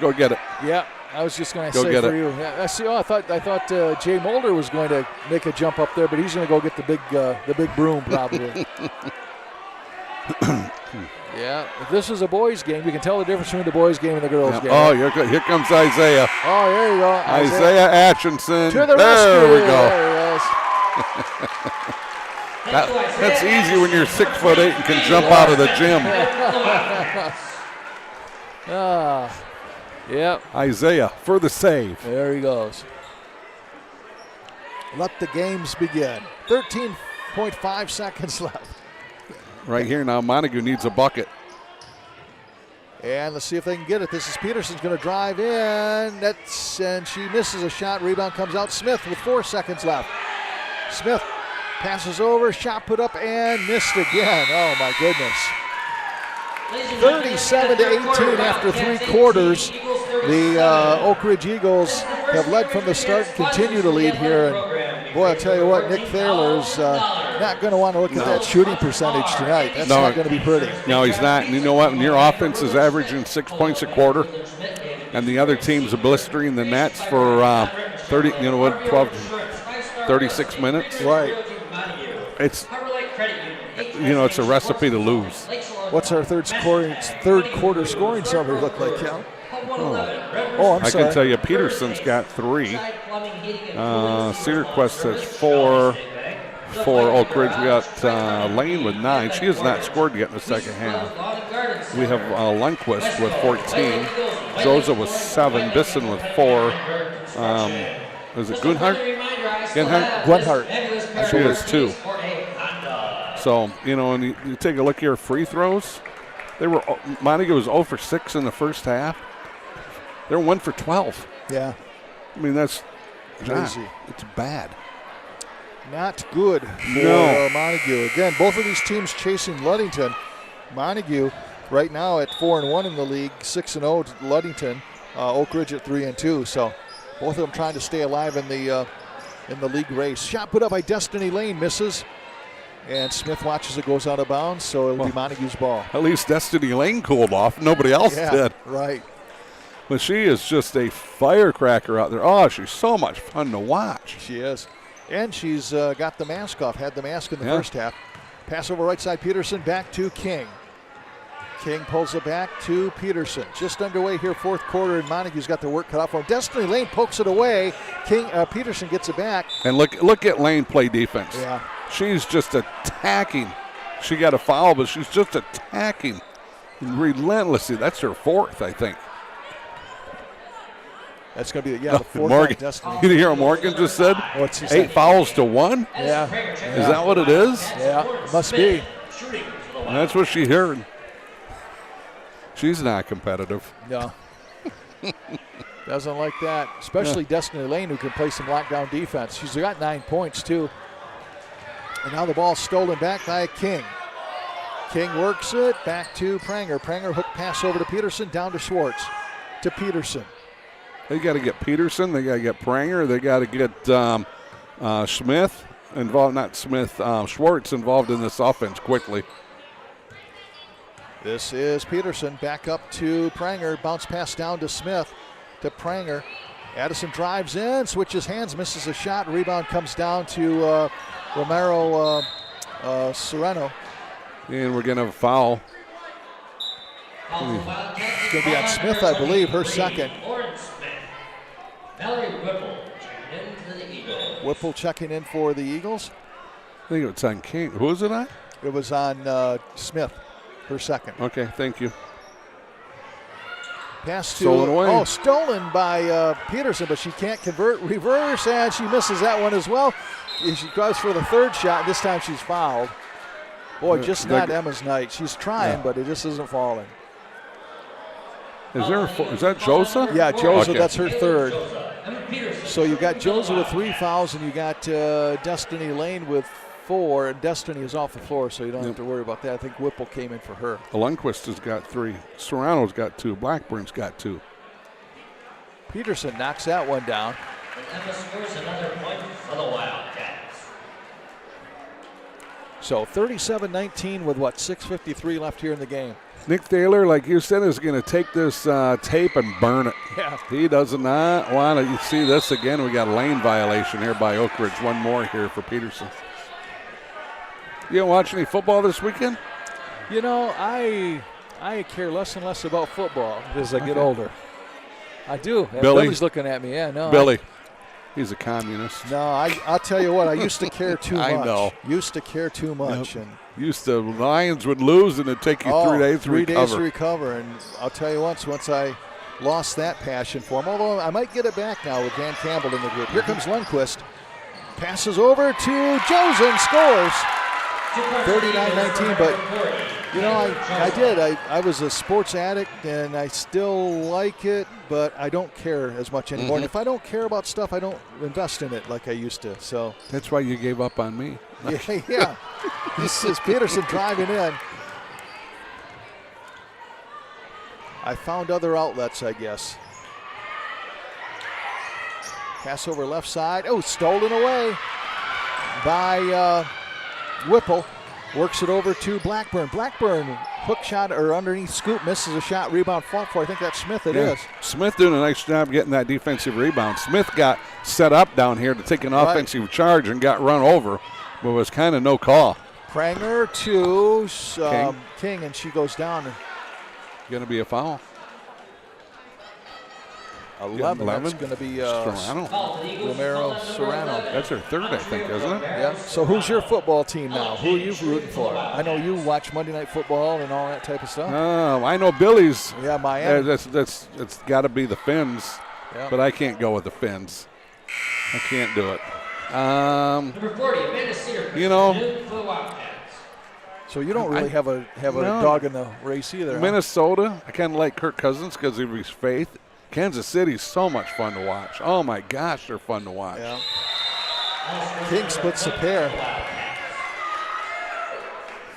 Speaker 3: Go get it.
Speaker 2: Yeah, I was just going to say
Speaker 3: for
Speaker 2: you. Yeah, I see. Oh, I thought Jay Mulder was going to make a jump up there, but he's going to go get the big broom probably. Yeah, if this is a boys' game, you can tell the difference between the boys' game and the girls' game.
Speaker 3: Oh, here comes Isaiah.
Speaker 2: Oh, there you go.
Speaker 3: Isaiah Atchison.
Speaker 2: To the
Speaker 3: there
Speaker 2: rescue.
Speaker 3: we go.
Speaker 2: There
Speaker 3: That's easy when you're 6'8" and can jump out of the gym.
Speaker 2: Yep.
Speaker 3: Isaiah for the save.
Speaker 2: There he goes. Let the games begin. 13.5 seconds left.
Speaker 3: Right here now, Montague needs a bucket.
Speaker 2: And let's see if they can get it. This is Peterson's going to drive in. And she misses a shot. Rebound comes out. Smith with 4 seconds left. Smith passes over. Shot put up and missed again. Oh, my goodness. 37-18 after 3 quarters. The Oakridge Eagles have led from the start and continue to lead here. And boy, I'll tell you what, Nick Thaler's not going to want to look at that shooting percentage tonight. That's not going to be pretty.
Speaker 3: No, he's not. And you know what? When your offense is averaging 6 points a quarter, and the other team's blistering the nets for 36 minutes.
Speaker 2: Right.
Speaker 3: It's it's a recipe to lose.
Speaker 2: What's our third quarter scoring summary look like, Cal? I'm sorry.
Speaker 3: I can tell you Peterson's got 3. Cedar Quest has 4 for Oakridge. We got Lane with 9. She has not scored yet in the second half. We have Lundquist with 14. Joza with 7. Bisson with 4. Is it Gunhart?
Speaker 2: Gunhart.
Speaker 3: She has 2. So, and you take a look here, free throws. Montague was 0 for 6 in the first half. They're 1 for 12.
Speaker 2: Yeah.
Speaker 3: I mean, that's
Speaker 2: crazy.
Speaker 3: It's bad.
Speaker 2: Not good for Montague. Again, both of these teams chasing Ludington. Montague right now at 4-1 in the league, 6-0 to Ludington. Oakridge at 3-2. So both of them trying to stay alive in the league race. Shot put up by Destiny Lane, misses. And Smith watches it, goes out of bounds, so it'll be Montague's ball.
Speaker 3: At least Destiny Lane cooled off. Nobody else did.
Speaker 2: Right.
Speaker 3: But she is just a firecracker out there. Oh, she's so much fun to watch.
Speaker 2: She is. And she's got the mask off, had the mask in the first half. Pass over right side, Peterson, back to King. King pulls it back to Peterson. Just underway here, fourth quarter, and Montague's got their work cut off for him. Destiny Lane pokes it away. Peterson gets it back.
Speaker 3: And look at Lane play defense.
Speaker 2: Yeah.
Speaker 3: She's just attacking. She got a foul, but she's just attacking relentlessly. That's her 4th, I think.
Speaker 2: That's going to be the fourth.
Speaker 3: Morgan.
Speaker 2: Destiny.
Speaker 3: You hear what Morgan just said?
Speaker 2: What's he saying?
Speaker 3: 8 fouls to 1?
Speaker 2: Yeah.
Speaker 3: Is that what it is?
Speaker 2: Yeah, it must be.
Speaker 3: That's what she heard. She's not competitive.
Speaker 2: No. Doesn't like that. Especially Destiny Lane, who can play some lockdown defense. She's got 9 points, too. And now the ball's stolen back by King. King works it back to Pranger. Pranger hook pass over to Peterson, down to Schwartz. To Peterson.
Speaker 3: They got to get Peterson. They got to get Pranger. They got to get Smith involved. Not Smith. Schwartz involved in this offense quickly.
Speaker 2: This is Peterson back up to Pranger. Bounce pass down to Smith. To Pranger. Addison drives in, switches hands, misses a shot. Rebound comes down to Romero Serrano.
Speaker 3: And we're going to have a foul.
Speaker 2: It's going to be on Smith, I believe, her second. Whipple checking in for the Eagles.
Speaker 3: I think it's on King. Who was it on?
Speaker 2: It was on Smith, her second.
Speaker 3: Okay, thank you.
Speaker 2: Pass to
Speaker 3: stolen away.
Speaker 2: Stolen by Peterson, but she can't convert. Reverse, and she misses that one as well. She goes for the third shot. This time she's fouled. Boy, just not Emma's night. She's trying, but it just isn't falling.
Speaker 3: Is that Josa?
Speaker 2: Yeah, Josa,
Speaker 3: okay.
Speaker 2: That's her third. So you got Josa with 3 fouls, and you got Destiny Lane with 4, and Destiny is off the floor, so you don't have to worry about that. I think Whipple came in for her.
Speaker 3: Lundquist has got 3. Serrano's got 2. Blackburn's got 2.
Speaker 2: Peterson knocks that one down.
Speaker 4: And Emma scores another point for the Wildcats.
Speaker 2: So 37-19 with 6:53 left here in the game.
Speaker 3: Nick Thaler, like you said, is going to take this tape and burn it.
Speaker 2: Yeah.
Speaker 3: He does not want to see this again. We got a lane violation here by Oakridge. One more here for Peterson. You don't watch any football this weekend?
Speaker 2: You know, I care less and less about football as I get older. I do. Billy's looking at me. Yeah, no.
Speaker 3: Billy. He's a communist.
Speaker 2: No, I'll tell you what. I used to care too much.
Speaker 3: I know.
Speaker 2: Used to care too much.
Speaker 3: Yep. The Lions would lose and it'd take you 3 days to recover.
Speaker 2: 3 days to recover. And I'll tell you once I lost that passion for him, although I might get it back now with Dan Campbell in the group. Here comes Lundqvist. Passes over to Josen, scores. 39-19, but you know, I did. I was a sports addict, and I still like it, but I don't care as much anymore. And if I don't care about stuff, I don't invest in it like I used to. So
Speaker 3: that's why you gave up on me.
Speaker 2: Yeah. This is Peterson driving in. I found other outlets, I guess. Pass over left side. Oh, stolen away by Whipple. Works it over to Blackburn. Blackburn, hook shot or underneath scoop, misses a shot, rebound fought for. I think that's Smith. It is.
Speaker 3: Smith doing a nice job getting that defensive rebound. Smith got set up down here to take an offensive charge and got run over, but was kind of no call.
Speaker 2: Pranger to King, and she goes down.
Speaker 3: Going to be a foul.
Speaker 2: 11. That's going to be Romero Serrano.
Speaker 3: That's her third, I think, isn't it?
Speaker 2: Yeah. So who's your football team now? Who are you rooting for? I know you watch Monday Night Football and all that type of stuff.
Speaker 3: I know Billy's.
Speaker 2: Yeah, Miami.
Speaker 3: It's got to be the Finns, but I can't go with the Finns. I can't do it.
Speaker 4: Number 40, Amanda Cedar.
Speaker 3: You know.
Speaker 2: So you don't really have a dog in the race either.
Speaker 3: Minnesota, I kind of like Kirk Cousins because of his faith. Kansas City's so much fun to watch. Oh, my gosh, they're fun to watch.
Speaker 2: Yeah. King splits the pair.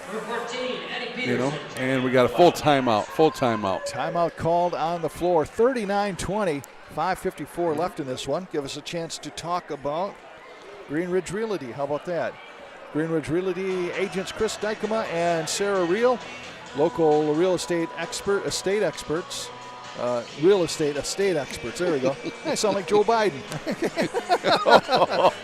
Speaker 4: Number 14, Eddie Peterson.
Speaker 3: You know, and we got a full timeout.
Speaker 2: Timeout called on the floor. 39-20, 5:54 left in this one. Give us a chance to talk about Green Ridge Realty. How about that? Green Ridge Realty agents Chris Dykema and Sarah Reel, local real estate estate experts. Estate experts. There we go. I sound like Joe Biden.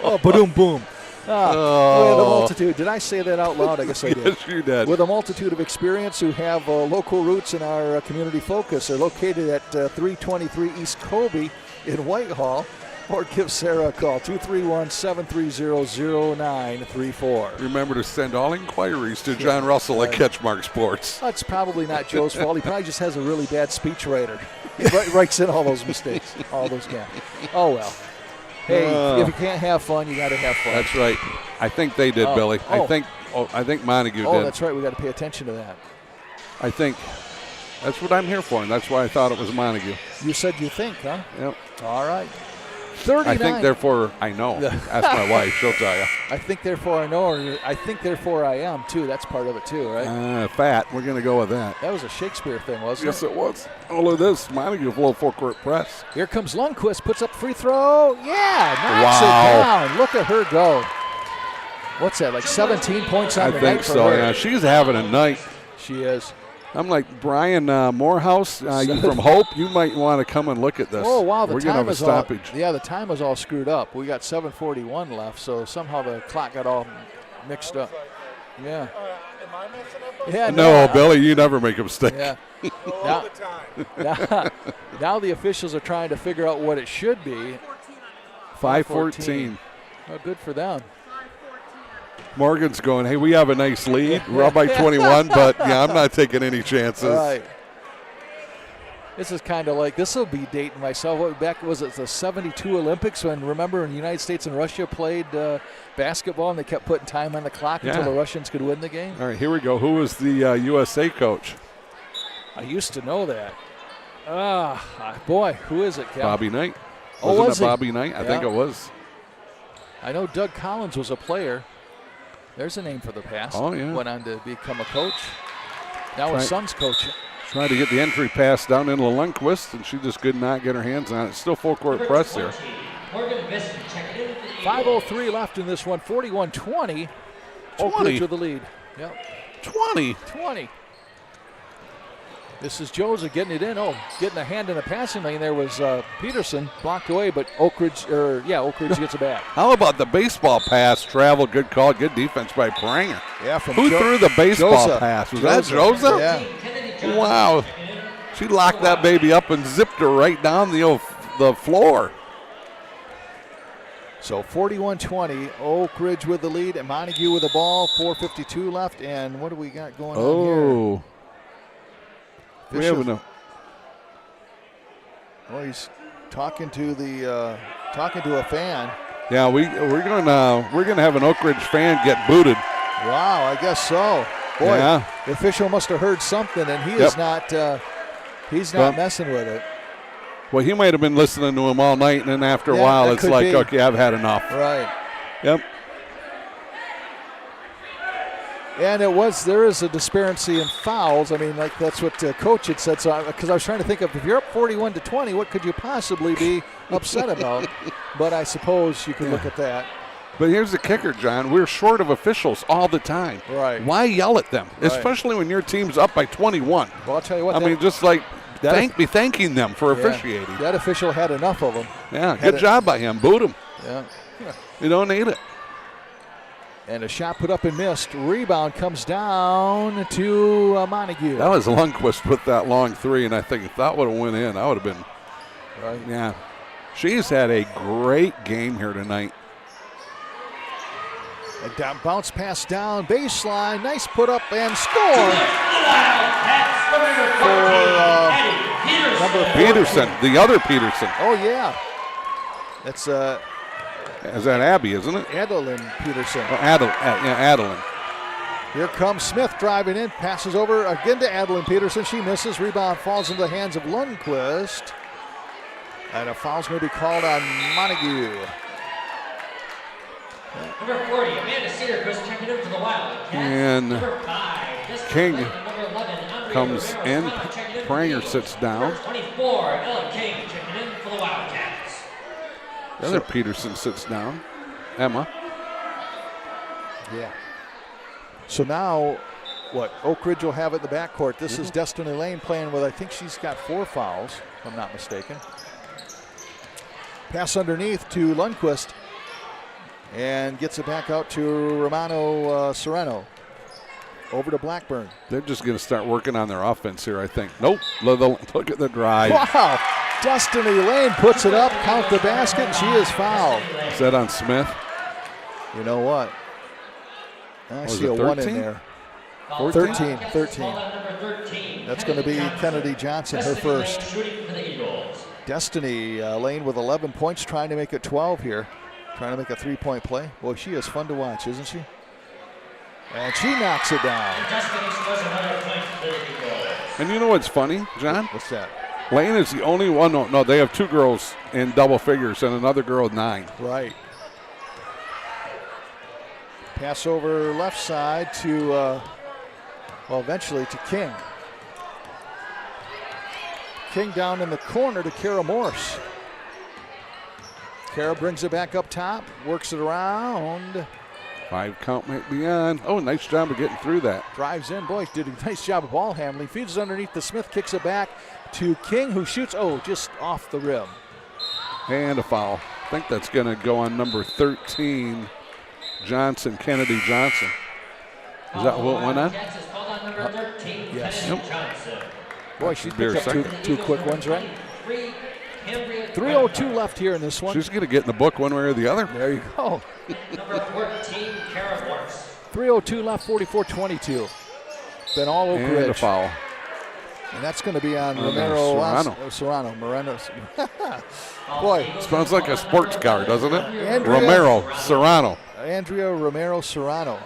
Speaker 2: Oh, boom, boom. With a multitude. Did I say that out loud? I guess I did.
Speaker 3: Yes, you did.
Speaker 2: With a multitude of experience who have local roots in our community focus. They're located at 323 East Colby in Whitehall. Or give Sarah a call, 231-730-0934.
Speaker 3: Remember to send all inquiries to John Russell at CatchMark Sports.
Speaker 2: That's probably not Joe's fault. He probably just has a really bad speechwriter. He writes in all those mistakes, all those gaps. Oh, well. Hey, if you can't have fun, you got to have fun.
Speaker 3: That's right. I think they did, Billy. I think Montague did.
Speaker 2: Oh, that's right. We got to pay attention to that.
Speaker 3: I think that's what I'm here for, and that's why I thought it was Montague.
Speaker 2: You said you think, huh?
Speaker 3: Yep.
Speaker 2: All right. 39.
Speaker 3: I think, therefore, I know. Ask my wife. She'll tell you.
Speaker 2: I think, therefore, I know. Or I think, therefore, I am, too. That's part of it, too, right?
Speaker 3: Fat. We're going to go with that.
Speaker 2: That was a Shakespeare thing, wasn't
Speaker 3: it? Yes, it was. All of this. Montague full four-court press.
Speaker 2: Here comes Lundqvist. Puts up free throw. Yeah, knocks it down. Look at her go. What's that, like 17 points on the night for her?
Speaker 3: I think so, yeah. She's having a night.
Speaker 2: She is.
Speaker 3: I'm like, Brian Morehouse, you from Hope, you might want to come and look at this.
Speaker 2: Oh, wow,
Speaker 3: We're going to have a stoppage.
Speaker 2: The time is all screwed up. We got 7:41 left, so somehow the clock got all mixed up. Yeah.
Speaker 5: Am I messing up?
Speaker 2: Yeah.
Speaker 3: No, Billy, you never make a mistake.
Speaker 2: Yeah.
Speaker 5: All the time.
Speaker 2: Now the officials are trying to figure out what it should be.
Speaker 3: 5:14.
Speaker 2: Oh, good for them.
Speaker 3: Morgan's going, hey, we have a nice lead. We're up by 21, but, yeah, I'm not taking any chances.
Speaker 2: Right. This is kind of like, this will be dating myself. Back, was it the 72 Olympics when, remember, when the United States and Russia played basketball and they kept putting time on the clock until the Russians could win the game?
Speaker 3: All right, here we go. Who was the USA coach?
Speaker 2: I used to know that. Boy, who is it, Cal?
Speaker 3: Bobby Knight.
Speaker 2: Was
Speaker 3: it Bobby Knight? I think it was.
Speaker 2: I know Doug Collins was a player. There's a name for the past.
Speaker 3: Oh, yeah.
Speaker 2: Went on to become a coach. Now his son's coaching.
Speaker 3: Trying to get the entry pass down into Lundqvist, and she just could not get her hands on it. Still full court press there.
Speaker 2: 5:03 left in this one. 41-20. Oakridge with the lead. Yep.
Speaker 3: 20.
Speaker 2: This is Joseph getting it in. Oh, getting a hand in the passing lane. There was Peterson blocked away, but Oakridge gets it back.
Speaker 3: How about the baseball pass? Travel, good call, good defense by Pranger.
Speaker 2: Yeah, from
Speaker 3: Who threw the baseball
Speaker 2: Joseph.
Speaker 3: pass? Was that Joseph?
Speaker 2: Yeah.
Speaker 3: Wow. She locked that baby up and zipped her right down the floor.
Speaker 2: So 41-20, Oakridge with the lead, and Montague with the ball. 4:52 left, and what do we got going on here?
Speaker 3: Oh. We have enough.
Speaker 2: Well, he's talking to a fan.
Speaker 3: Yeah, we're gonna have an Oakridge fan get booted.
Speaker 2: Wow, I guess so. Boy,
Speaker 3: Yeah.
Speaker 2: the official must have heard something, and he is not. He's not messing with it.
Speaker 3: Well, he might have been listening to him all night, and then after a while,
Speaker 2: that
Speaker 3: it's
Speaker 2: could
Speaker 3: like,
Speaker 2: be.
Speaker 3: okay, I've had enough.
Speaker 2: Right.
Speaker 3: Yep.
Speaker 2: And there is a disparity in fouls. I mean, like that's what coach had said. So, because I was trying to think of if you're up 41-20, what could you possibly be upset about? But I suppose you can look at that.
Speaker 3: But here's the kicker, John. We're short of officials all the time.
Speaker 2: Right.
Speaker 3: Why yell at them,
Speaker 2: Right.
Speaker 3: especially when your team's up by 21?
Speaker 2: Well, I'll tell you what.
Speaker 3: I mean, just like be thanking them for
Speaker 2: yeah,
Speaker 3: officiating.
Speaker 2: that official had enough of them.
Speaker 3: Yeah, good job by him. Boot him.
Speaker 2: Yeah.
Speaker 3: You don't need it.
Speaker 2: And a shot put up and missed. Rebound comes down to Montague.
Speaker 3: That was Lundqvist with that long three, and I think if that would have went in, I would have been.
Speaker 2: Right.
Speaker 3: Yeah. She's had a great game here tonight.
Speaker 2: A bounce pass down, baseline, nice put up and score for number
Speaker 3: Peterson, the other Peterson.
Speaker 2: Oh yeah, that's
Speaker 3: Is that Abby, isn't it?
Speaker 2: Adeline Peterson.
Speaker 3: Oh, Adeline.
Speaker 2: Here comes Smith driving in, passes over again to Adeline Peterson. She misses, rebound falls into the hands of Lundqvist, and a foul's going to be called on Montague.
Speaker 4: Number 40, Amanda Cedarquist checking in for the Wildcats.
Speaker 3: And
Speaker 4: Number 5,
Speaker 3: King
Speaker 4: number 11, Andrea
Speaker 3: comes
Speaker 4: Romero
Speaker 3: in.
Speaker 4: Serrano checking in for
Speaker 3: Pranger
Speaker 4: the Eagles.
Speaker 3: sits down.
Speaker 4: Number 24, Ella King checking in for the Wildcats.
Speaker 3: The other Peterson sits down. Emma.
Speaker 2: Yeah. So now, Oakridge will have it in the backcourt. This is Destiny Lane playing with, I think she's got 4 fouls, if I'm not mistaken. Pass underneath to Lundqvist. And gets it back out to Romano Serrano. Over to Blackburn.
Speaker 3: They're just going to start working on their offense here, I think. Nope. Look at the drive.
Speaker 2: Wow. Destiny Lane puts it up, count the basket, and she is fouled.
Speaker 3: Is that on Smith?
Speaker 2: You know what? I see a 1 in there. 13. That's going to be Kennedy Johnson, her first. Destiny Lane with 11 points, trying to make it 12 here. Trying to make a 3-point play. Boy, she is fun to watch, isn't she? And she knocks it down.
Speaker 3: And you know what's funny, John?
Speaker 2: What's that?
Speaker 3: Lane is the only one. No, they have 2 girls in double figures and another girl 9.
Speaker 2: Right. Pass over left side to, eventually to King. King down in the corner to Kara Morse. Kara brings it back up top, works it around.
Speaker 3: 5 count might be on. Oh, nice job of getting through that.
Speaker 2: Drives in. Boy, did a nice job of ball handling. Feeds it underneath the Smith, kicks it back to King, who shoots, just off the rim.
Speaker 3: And a foul. I think that's going to go on number 13, Johnson, Kennedy Johnson. Is that what went on?
Speaker 2: Yes.
Speaker 3: Yep.
Speaker 2: Boy, she's picked up two quick ones, right? 3:02 left here in this one.
Speaker 3: She's going to get in the book one way or the other.
Speaker 2: There you go.
Speaker 4: Number 14, Kara Morse.
Speaker 2: 3:02 left, 44-22. Been all Oakridge.
Speaker 3: And a foul.
Speaker 2: And that's going to be on Romero Serrano. Boy.
Speaker 3: Sounds like a sports car, doesn't it?
Speaker 2: Andrea
Speaker 3: Romero Serrano.
Speaker 2: Andrea Romero Serrano.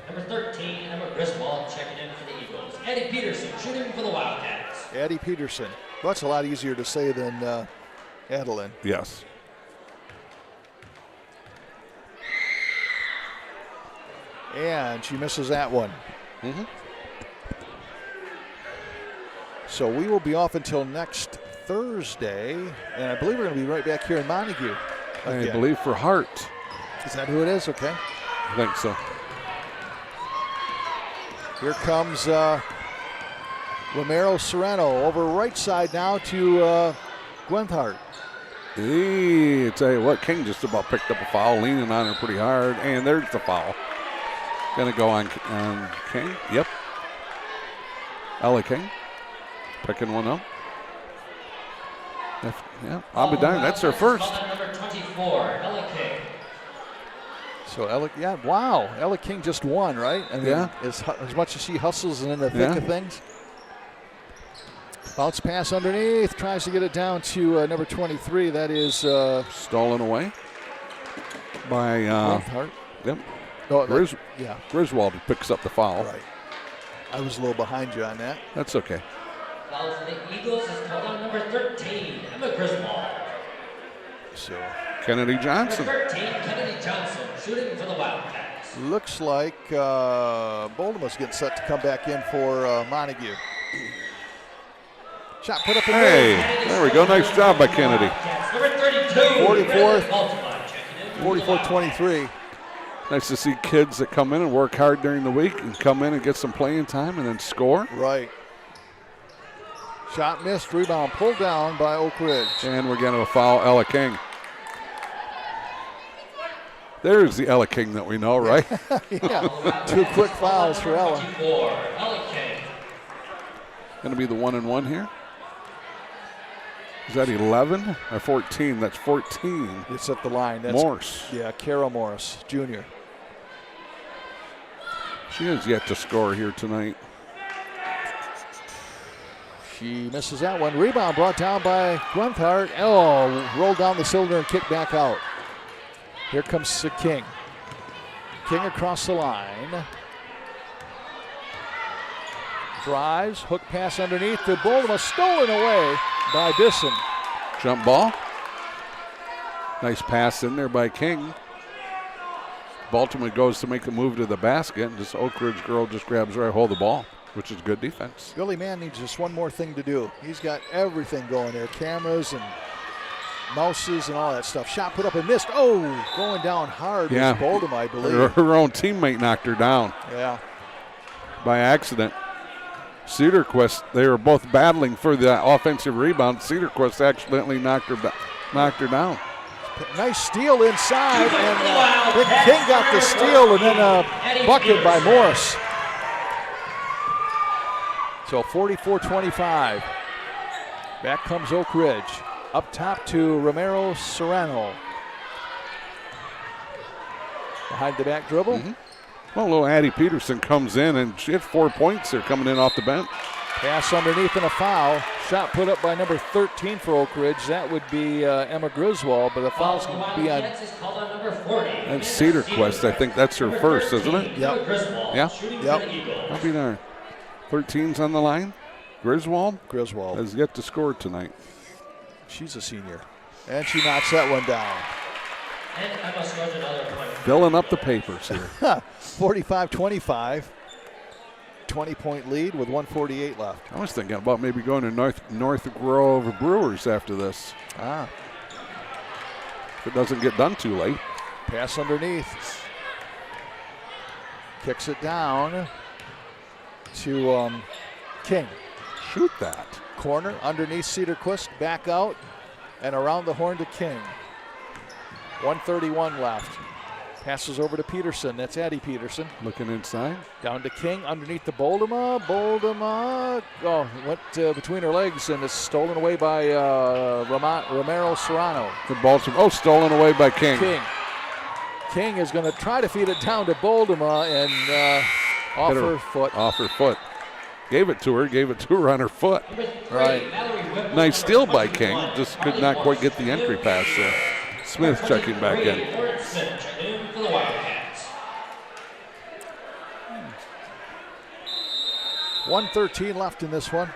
Speaker 4: Number 13, Emma Griswold checking in for the Eagles. Eddie Peterson shooting for the Wildcats.
Speaker 2: Eddie Peterson. Well, that's a lot easier to say than Adeline.
Speaker 3: Yes.
Speaker 2: And she misses that one.
Speaker 3: Mm-hmm.
Speaker 2: So we will be off until next Thursday. And I believe we're going to be right back here in Montague.
Speaker 3: I believe for Hart.
Speaker 2: Is that who it is? Okay.
Speaker 3: I think so.
Speaker 2: Here comes Romero Serrano over right side now to Gwenthart.
Speaker 3: Hey, tell you what, King just about picked up a foul, leaning on her pretty hard, and there's the foul. Going to go on King. Yep. Ella King picking one up. Yeah, I'll be darned. That's her first.
Speaker 4: Number 24, Ella King.
Speaker 2: So Ella King just won, right? I mean,
Speaker 3: Yeah.
Speaker 2: As much as she hustles and in the thick of things. Bounce pass underneath, tries to get it down to number 23. That is
Speaker 3: Stolen away by
Speaker 2: Gwenthart.
Speaker 3: Yep.
Speaker 2: No,
Speaker 3: Griswold picks up the foul.
Speaker 2: Right. I was a little behind you on that.
Speaker 3: That's okay.
Speaker 4: Foul for the Eagles is called on number 13, Emma Griswold.
Speaker 2: So
Speaker 3: Kennedy Johnson.
Speaker 4: Number 13, Kennedy Johnson, shooting for the Wildcats.
Speaker 2: looks like Boldemus getting set to come back in for Montague. Shot put up in
Speaker 3: Hey, there we go. Nice job by Kennedy.
Speaker 4: Number 32,
Speaker 2: 44-23.
Speaker 3: Nice to see kids that come in and work hard during the week and come in and get some playing time and then score.
Speaker 2: Right. Shot missed, rebound pulled down by Oakridge.
Speaker 3: And we're getting a foul, Ella King. There's the Ella King that we know, right?
Speaker 2: Yeah, 2 quick fouls for Ella.
Speaker 3: Going to be the 1-and-1 here. Is that 11 or 14? That's 14.
Speaker 2: It's at the line. That's
Speaker 3: Morse.
Speaker 2: Yeah, Carol Morris, Jr.
Speaker 3: She has yet to score here tonight.
Speaker 2: She misses that one. Rebound brought down by Gwenthart. Oh, rolled down the cylinder and kicked back out. Here comes the King. King across the line. Drives, hook pass underneath to Boldemus, stolen away by Bisson.
Speaker 3: Jump ball. Nice pass in there by King. Baltimore goes to make the move to the basket, and this Oakridge girl just grabs right hold of the ball, which is good defense.
Speaker 2: Billy Mann needs just one more thing to do. He's got everything going there, cameras and mouses and all that stuff. Shot put up and missed. Oh, going down hard was Boldham, I believe.
Speaker 3: Her own teammate knocked her down.
Speaker 2: Yeah.
Speaker 3: By accident. Cedarquist, they were both battling for the offensive rebound. Cedarquist accidentally knocked her down.
Speaker 2: Nice steal inside, and Big King got the steal, and then a bucket by Morris. So 44-25. Back comes Oakridge. Up top to Romero Serrano. Behind the back dribble.
Speaker 3: Mm-hmm. Well, little Addie Peterson comes in, and she had 4 points there coming in off the bench.
Speaker 2: Pass underneath and a foul. Shot put up by number 13 for Oakridge. That would be Emma Griswold, but the foul's going to be on.
Speaker 3: And Cedarquist, I think that's her first, isn't it?
Speaker 2: Yep.
Speaker 3: Yeah?
Speaker 2: Yep.
Speaker 3: I'll be there. 13's on the line. Griswold has yet to score tonight.
Speaker 2: She's a senior. And she knocks that one down.
Speaker 4: And Emma scores another point.
Speaker 3: Filling up the papers here.
Speaker 2: 45-25. 20-point lead with 1:48 left.
Speaker 3: I was thinking about maybe going to North Grove Brewers after this. If it doesn't get done too late.
Speaker 2: Pass underneath. Kicks it down to King.
Speaker 3: Shoot that.
Speaker 2: Corner underneath Cedarquist. Back out and around the horn to King. 1:31 left. Passes over to Peterson. That's Addie Peterson.
Speaker 3: Looking inside.
Speaker 2: Down to King underneath the Boldema. Went between her legs and is stolen away by Romero Serrano.
Speaker 3: The Baltimore. Stolen away by King.
Speaker 2: King is going to try to feed it down to Boldema and off her foot.
Speaker 3: Off her foot. Gave it to her on her foot.
Speaker 2: Right.
Speaker 3: Nice steal by King. Just could not quite get the entry pass there. Smith checking back in.
Speaker 2: 1:13 left in this one.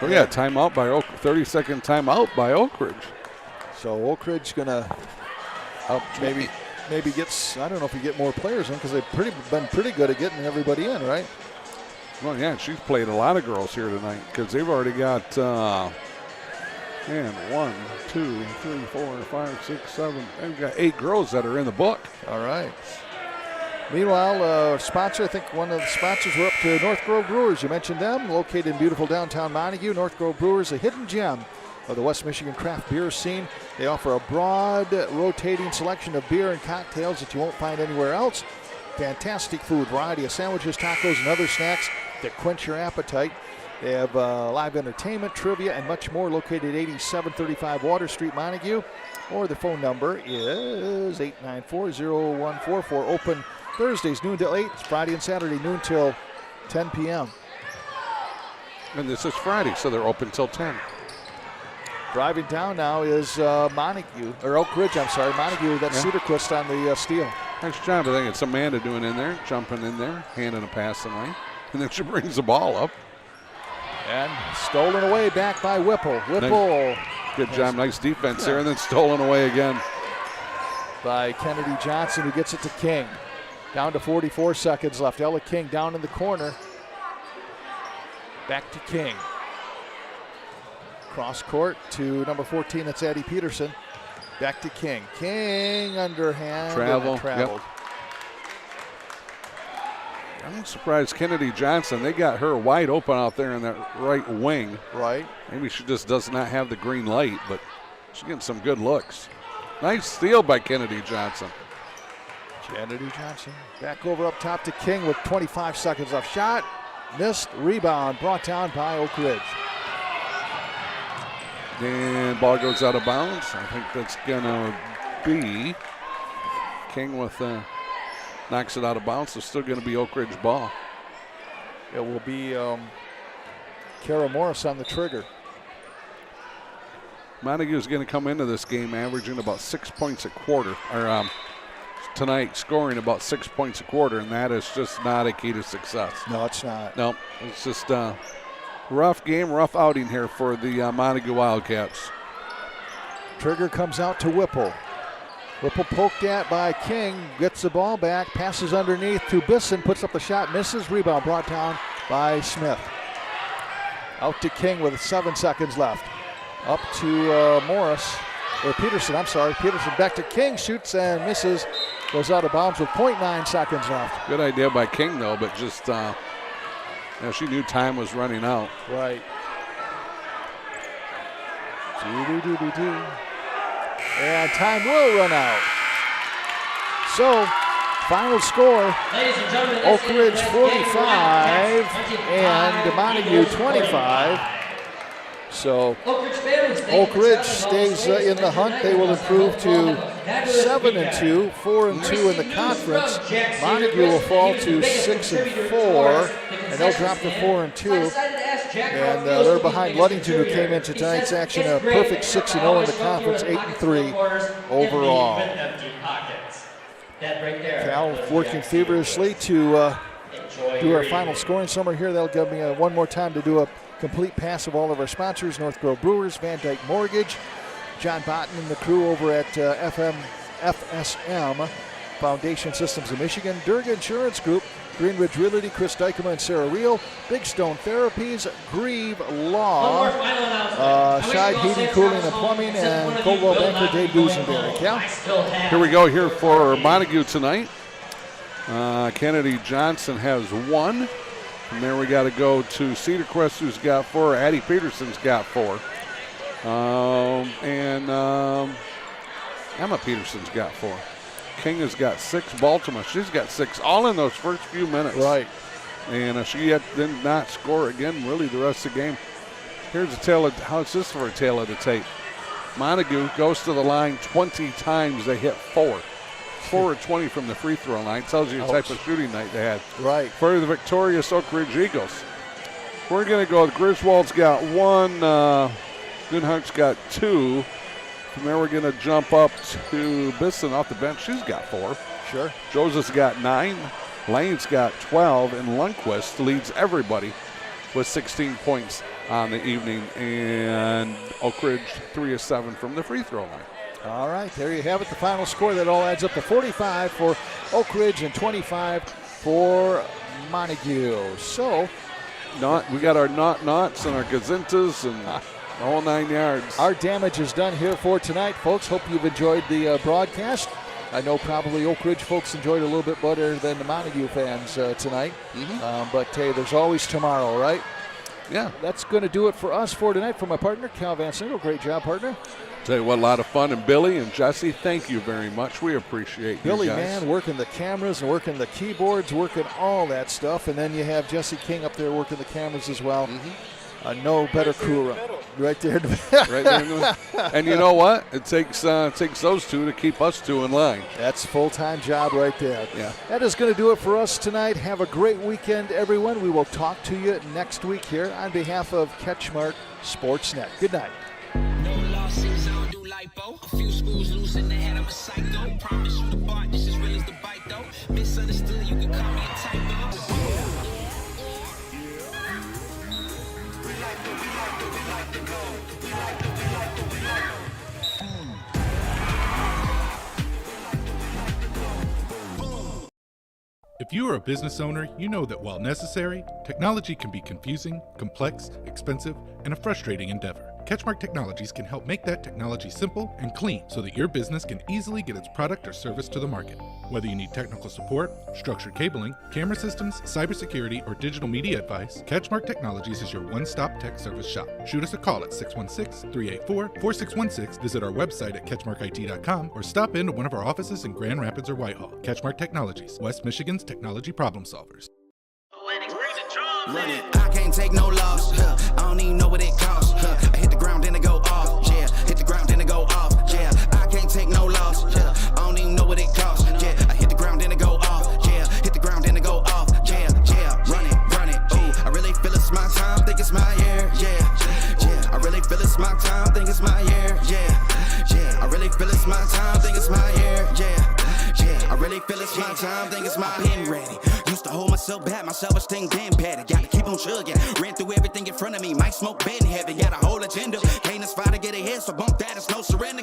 Speaker 3: Oh yeah, timeout by 30-second timeout by Oakridge.
Speaker 2: So Oakridge gonna maybe gets, I don't know if you get more players in because they've been pretty good at getting everybody in, right?
Speaker 3: Well, yeah, she's played a lot of girls here tonight because they've already got 1, 2, 3, 4, 5, 6, 7. They've got 8 girls that are in the book.
Speaker 2: All right. Meanwhile, our sponsor, I think one of the sponsors, were up to North Grove Brewers. You mentioned them, located in beautiful downtown Montague. North Grove Brewers, a hidden gem of the West Michigan craft beer scene. They offer a broad, rotating selection of beer and cocktails that you won't find anywhere else. Fantastic food, variety of sandwiches, tacos, and other snacks that quench your appetite. They have live entertainment, trivia, and much more, located at 8735 Water Street, Montague. Or the phone number is 894-0144. Open Thursdays, noon till 8. Friday and Saturday, noon till 10 p.m.
Speaker 3: And this is Friday, so they're open till 10.
Speaker 2: Driving down now is Montague, or Oakridge, I'm sorry. Montague, that's Cedarquist on the steal.
Speaker 3: Nice job. I think it's Amanda doing in there, jumping in there, handing a pass away. And then she brings the ball up.
Speaker 2: And stolen away back by Whipple. Whipple.
Speaker 3: Good job. Nice defense there, and then stolen away again.
Speaker 2: By Kennedy Johnson, who gets it to King. Down to 44 seconds left. Ella King down in the corner. Back to King. Cross court to number 14, that's Addie Peterson. Back to King. King underhand.
Speaker 3: Traveled.
Speaker 2: Yep.
Speaker 3: I'm surprised Kennedy Johnson, they got her wide open out there in that right wing.
Speaker 2: Right.
Speaker 3: Maybe she just does not have the green light, but she's getting some good looks. Nice steal by Kennedy Johnson.
Speaker 2: Kennedy Johnson back over up top to King with 25 seconds left. Shot, missed, rebound, brought down by Oakridge.
Speaker 3: And ball goes out of bounds. I think that's gonna be King with knocks it out of bounds. It's still gonna be Oakridge ball.
Speaker 2: It will be Kara Morris on the trigger.
Speaker 3: Montague is going to come into this game averaging about 6 points a quarter, or tonight scoring about 6 points a quarter, and that is just not a key to success.
Speaker 2: No, it's not.
Speaker 3: No, it's just a rough game, rough outing here for the Montague Wildcats.
Speaker 2: Trigger comes out to Whipple. Whipple poked at by King, gets the ball back, passes underneath to Bisson, puts up a shot, misses, rebound brought down by Smith. Out to King with 7 seconds left. Up to Morris, or Peterson, I'm sorry. Peterson back to King, shoots and misses, goes out of bounds with 0.9 seconds left.
Speaker 3: Good idea by King, though, but just, she knew time was running out.
Speaker 2: Right. And time will run out. So, final score, Oakridge 45 and Montague 25. So Oakridge stays in the hunt. They will improve to 7-2, 4-2 in the conference. Montague will fall to 6-4, and they'll drop to 4-2. And they're behind Ludington, who came into tonight's action a perfect 6-0 in the conference, 8-3 overall. Cal working feverishly to do our final scoring summary here. That'll give me one more time to do a complete pass of all of our sponsors: North Grove Brewers, Van Dyke Mortgage, John Botten and the crew over at FSM Foundation Systems of Michigan, Durga Insurance Group, Greenridge Realty, Chris Dykema and Sarah Reel, Big Stone Therapies, Grieve Law, Scheid Heating, Cooling and Plumbing, and Coldwell Banker Dave Dusenberry. Cal?
Speaker 3: Here we go here for Montague tonight. Kennedy Johnson has 1. From there we got to go to Cedarquist, who's got 4. Addie Peterson's got 4. Emma Peterson's got 4. King has got 6. Baltimore, she's got 6, all in those first few minutes.
Speaker 2: Right.
Speaker 3: And she did not score again really the rest of the game. Here's a tail of, how's this for a tail of the tape? Montague goes to the line 20 times. They hit 4. 4 of 20 from the free throw line. Tells you the type of shooting night they had.
Speaker 2: Right.
Speaker 3: For the victorious Oakridge Eagles. We're going to go, Griswold's got 1, Gunhart's got 2. From there we're going to jump up to Bisson off the bench. She's got 4.
Speaker 2: Sure.
Speaker 3: Joseph's got 9. Lane's got 12. And Lundquist leads everybody with 16 points on the evening. And Oakridge 3 of 7 from the free throw line.
Speaker 2: All right, there you have it. The final score that all adds up to 45 for Oakridge and 25 for Montague. So,
Speaker 3: we got our knots and our gazintas and the whole 9 yards.
Speaker 2: Our damage is done here for tonight, folks. Hope you've enjoyed the broadcast. I know probably Oakridge folks enjoyed it a little bit better than the Montague fans tonight. But hey, there's always tomorrow, right?
Speaker 3: Yeah.
Speaker 2: That's going to do it for us for tonight. For my partner, Cal Van Single. Great job, partner.
Speaker 3: Tell you what, a lot of fun. And Billy and Jesse, thank you very much. We appreciate
Speaker 2: Billy,
Speaker 3: you guys.
Speaker 2: man, working the cameras and working the keyboards, working all that stuff. And then you have Jesse King up there working the cameras as well. No better crew right there.
Speaker 3: Right there in the middle. And you know what? It takes those two to keep us two in line.
Speaker 2: That's a full-time job right there.
Speaker 3: Yeah.
Speaker 2: That is going to do it for us tonight. Have a great weekend, everyone. We will talk to you next week here on behalf of CatchMark SportsNet. Good night.
Speaker 6: No lawsuits, I don't do lipo. A few screws loose in the head, I'm a psycho. Promise you the bar, this is real as the bite though. Misunderstood, you can call me a typo.
Speaker 7: If you are a business owner, you know that while necessary, technology can be confusing, complex, expensive, and a frustrating endeavor. CatchMark Technologies can help make that technology simple and clean so that your business can easily get its product or service to the market. Whether you need technical support, structured cabling, camera systems, cybersecurity, or digital media advice, CatchMark Technologies is your one-stop tech service shop. Shoot us a call at 616-384-4616, visit our website at catchmarkit.com, or stop into one of our offices in Grand Rapids or Whitehall. CatchMark Technologies, West Michigan's technology problem solvers.
Speaker 6: Run it. I can't take no loss. I don't even know what it costs. I hit the ground then it go off. Yeah, hit the ground then it go off. Yeah, I can't take no loss. I don't even know what it costs. Yeah, I hit the ground then it go off. Yeah, hit the ground then it go off. Yeah, run it. Ooh, I really feel it's my time. Think it's my year. Yeah. I really feel it's my time. Think it's my year. Yeah. I really feel it's my time. Think it's my year. Yeah. I really feel it's my time. Think it's my pen ready. Used to hold myself back, my self-esteem damn bad. Gotta keep on chugging. Ran through everything in front of me. Might smoke bed in heaven. Got a whole agenda. Can't aspire to get ahead, so bump that. It's no surrender.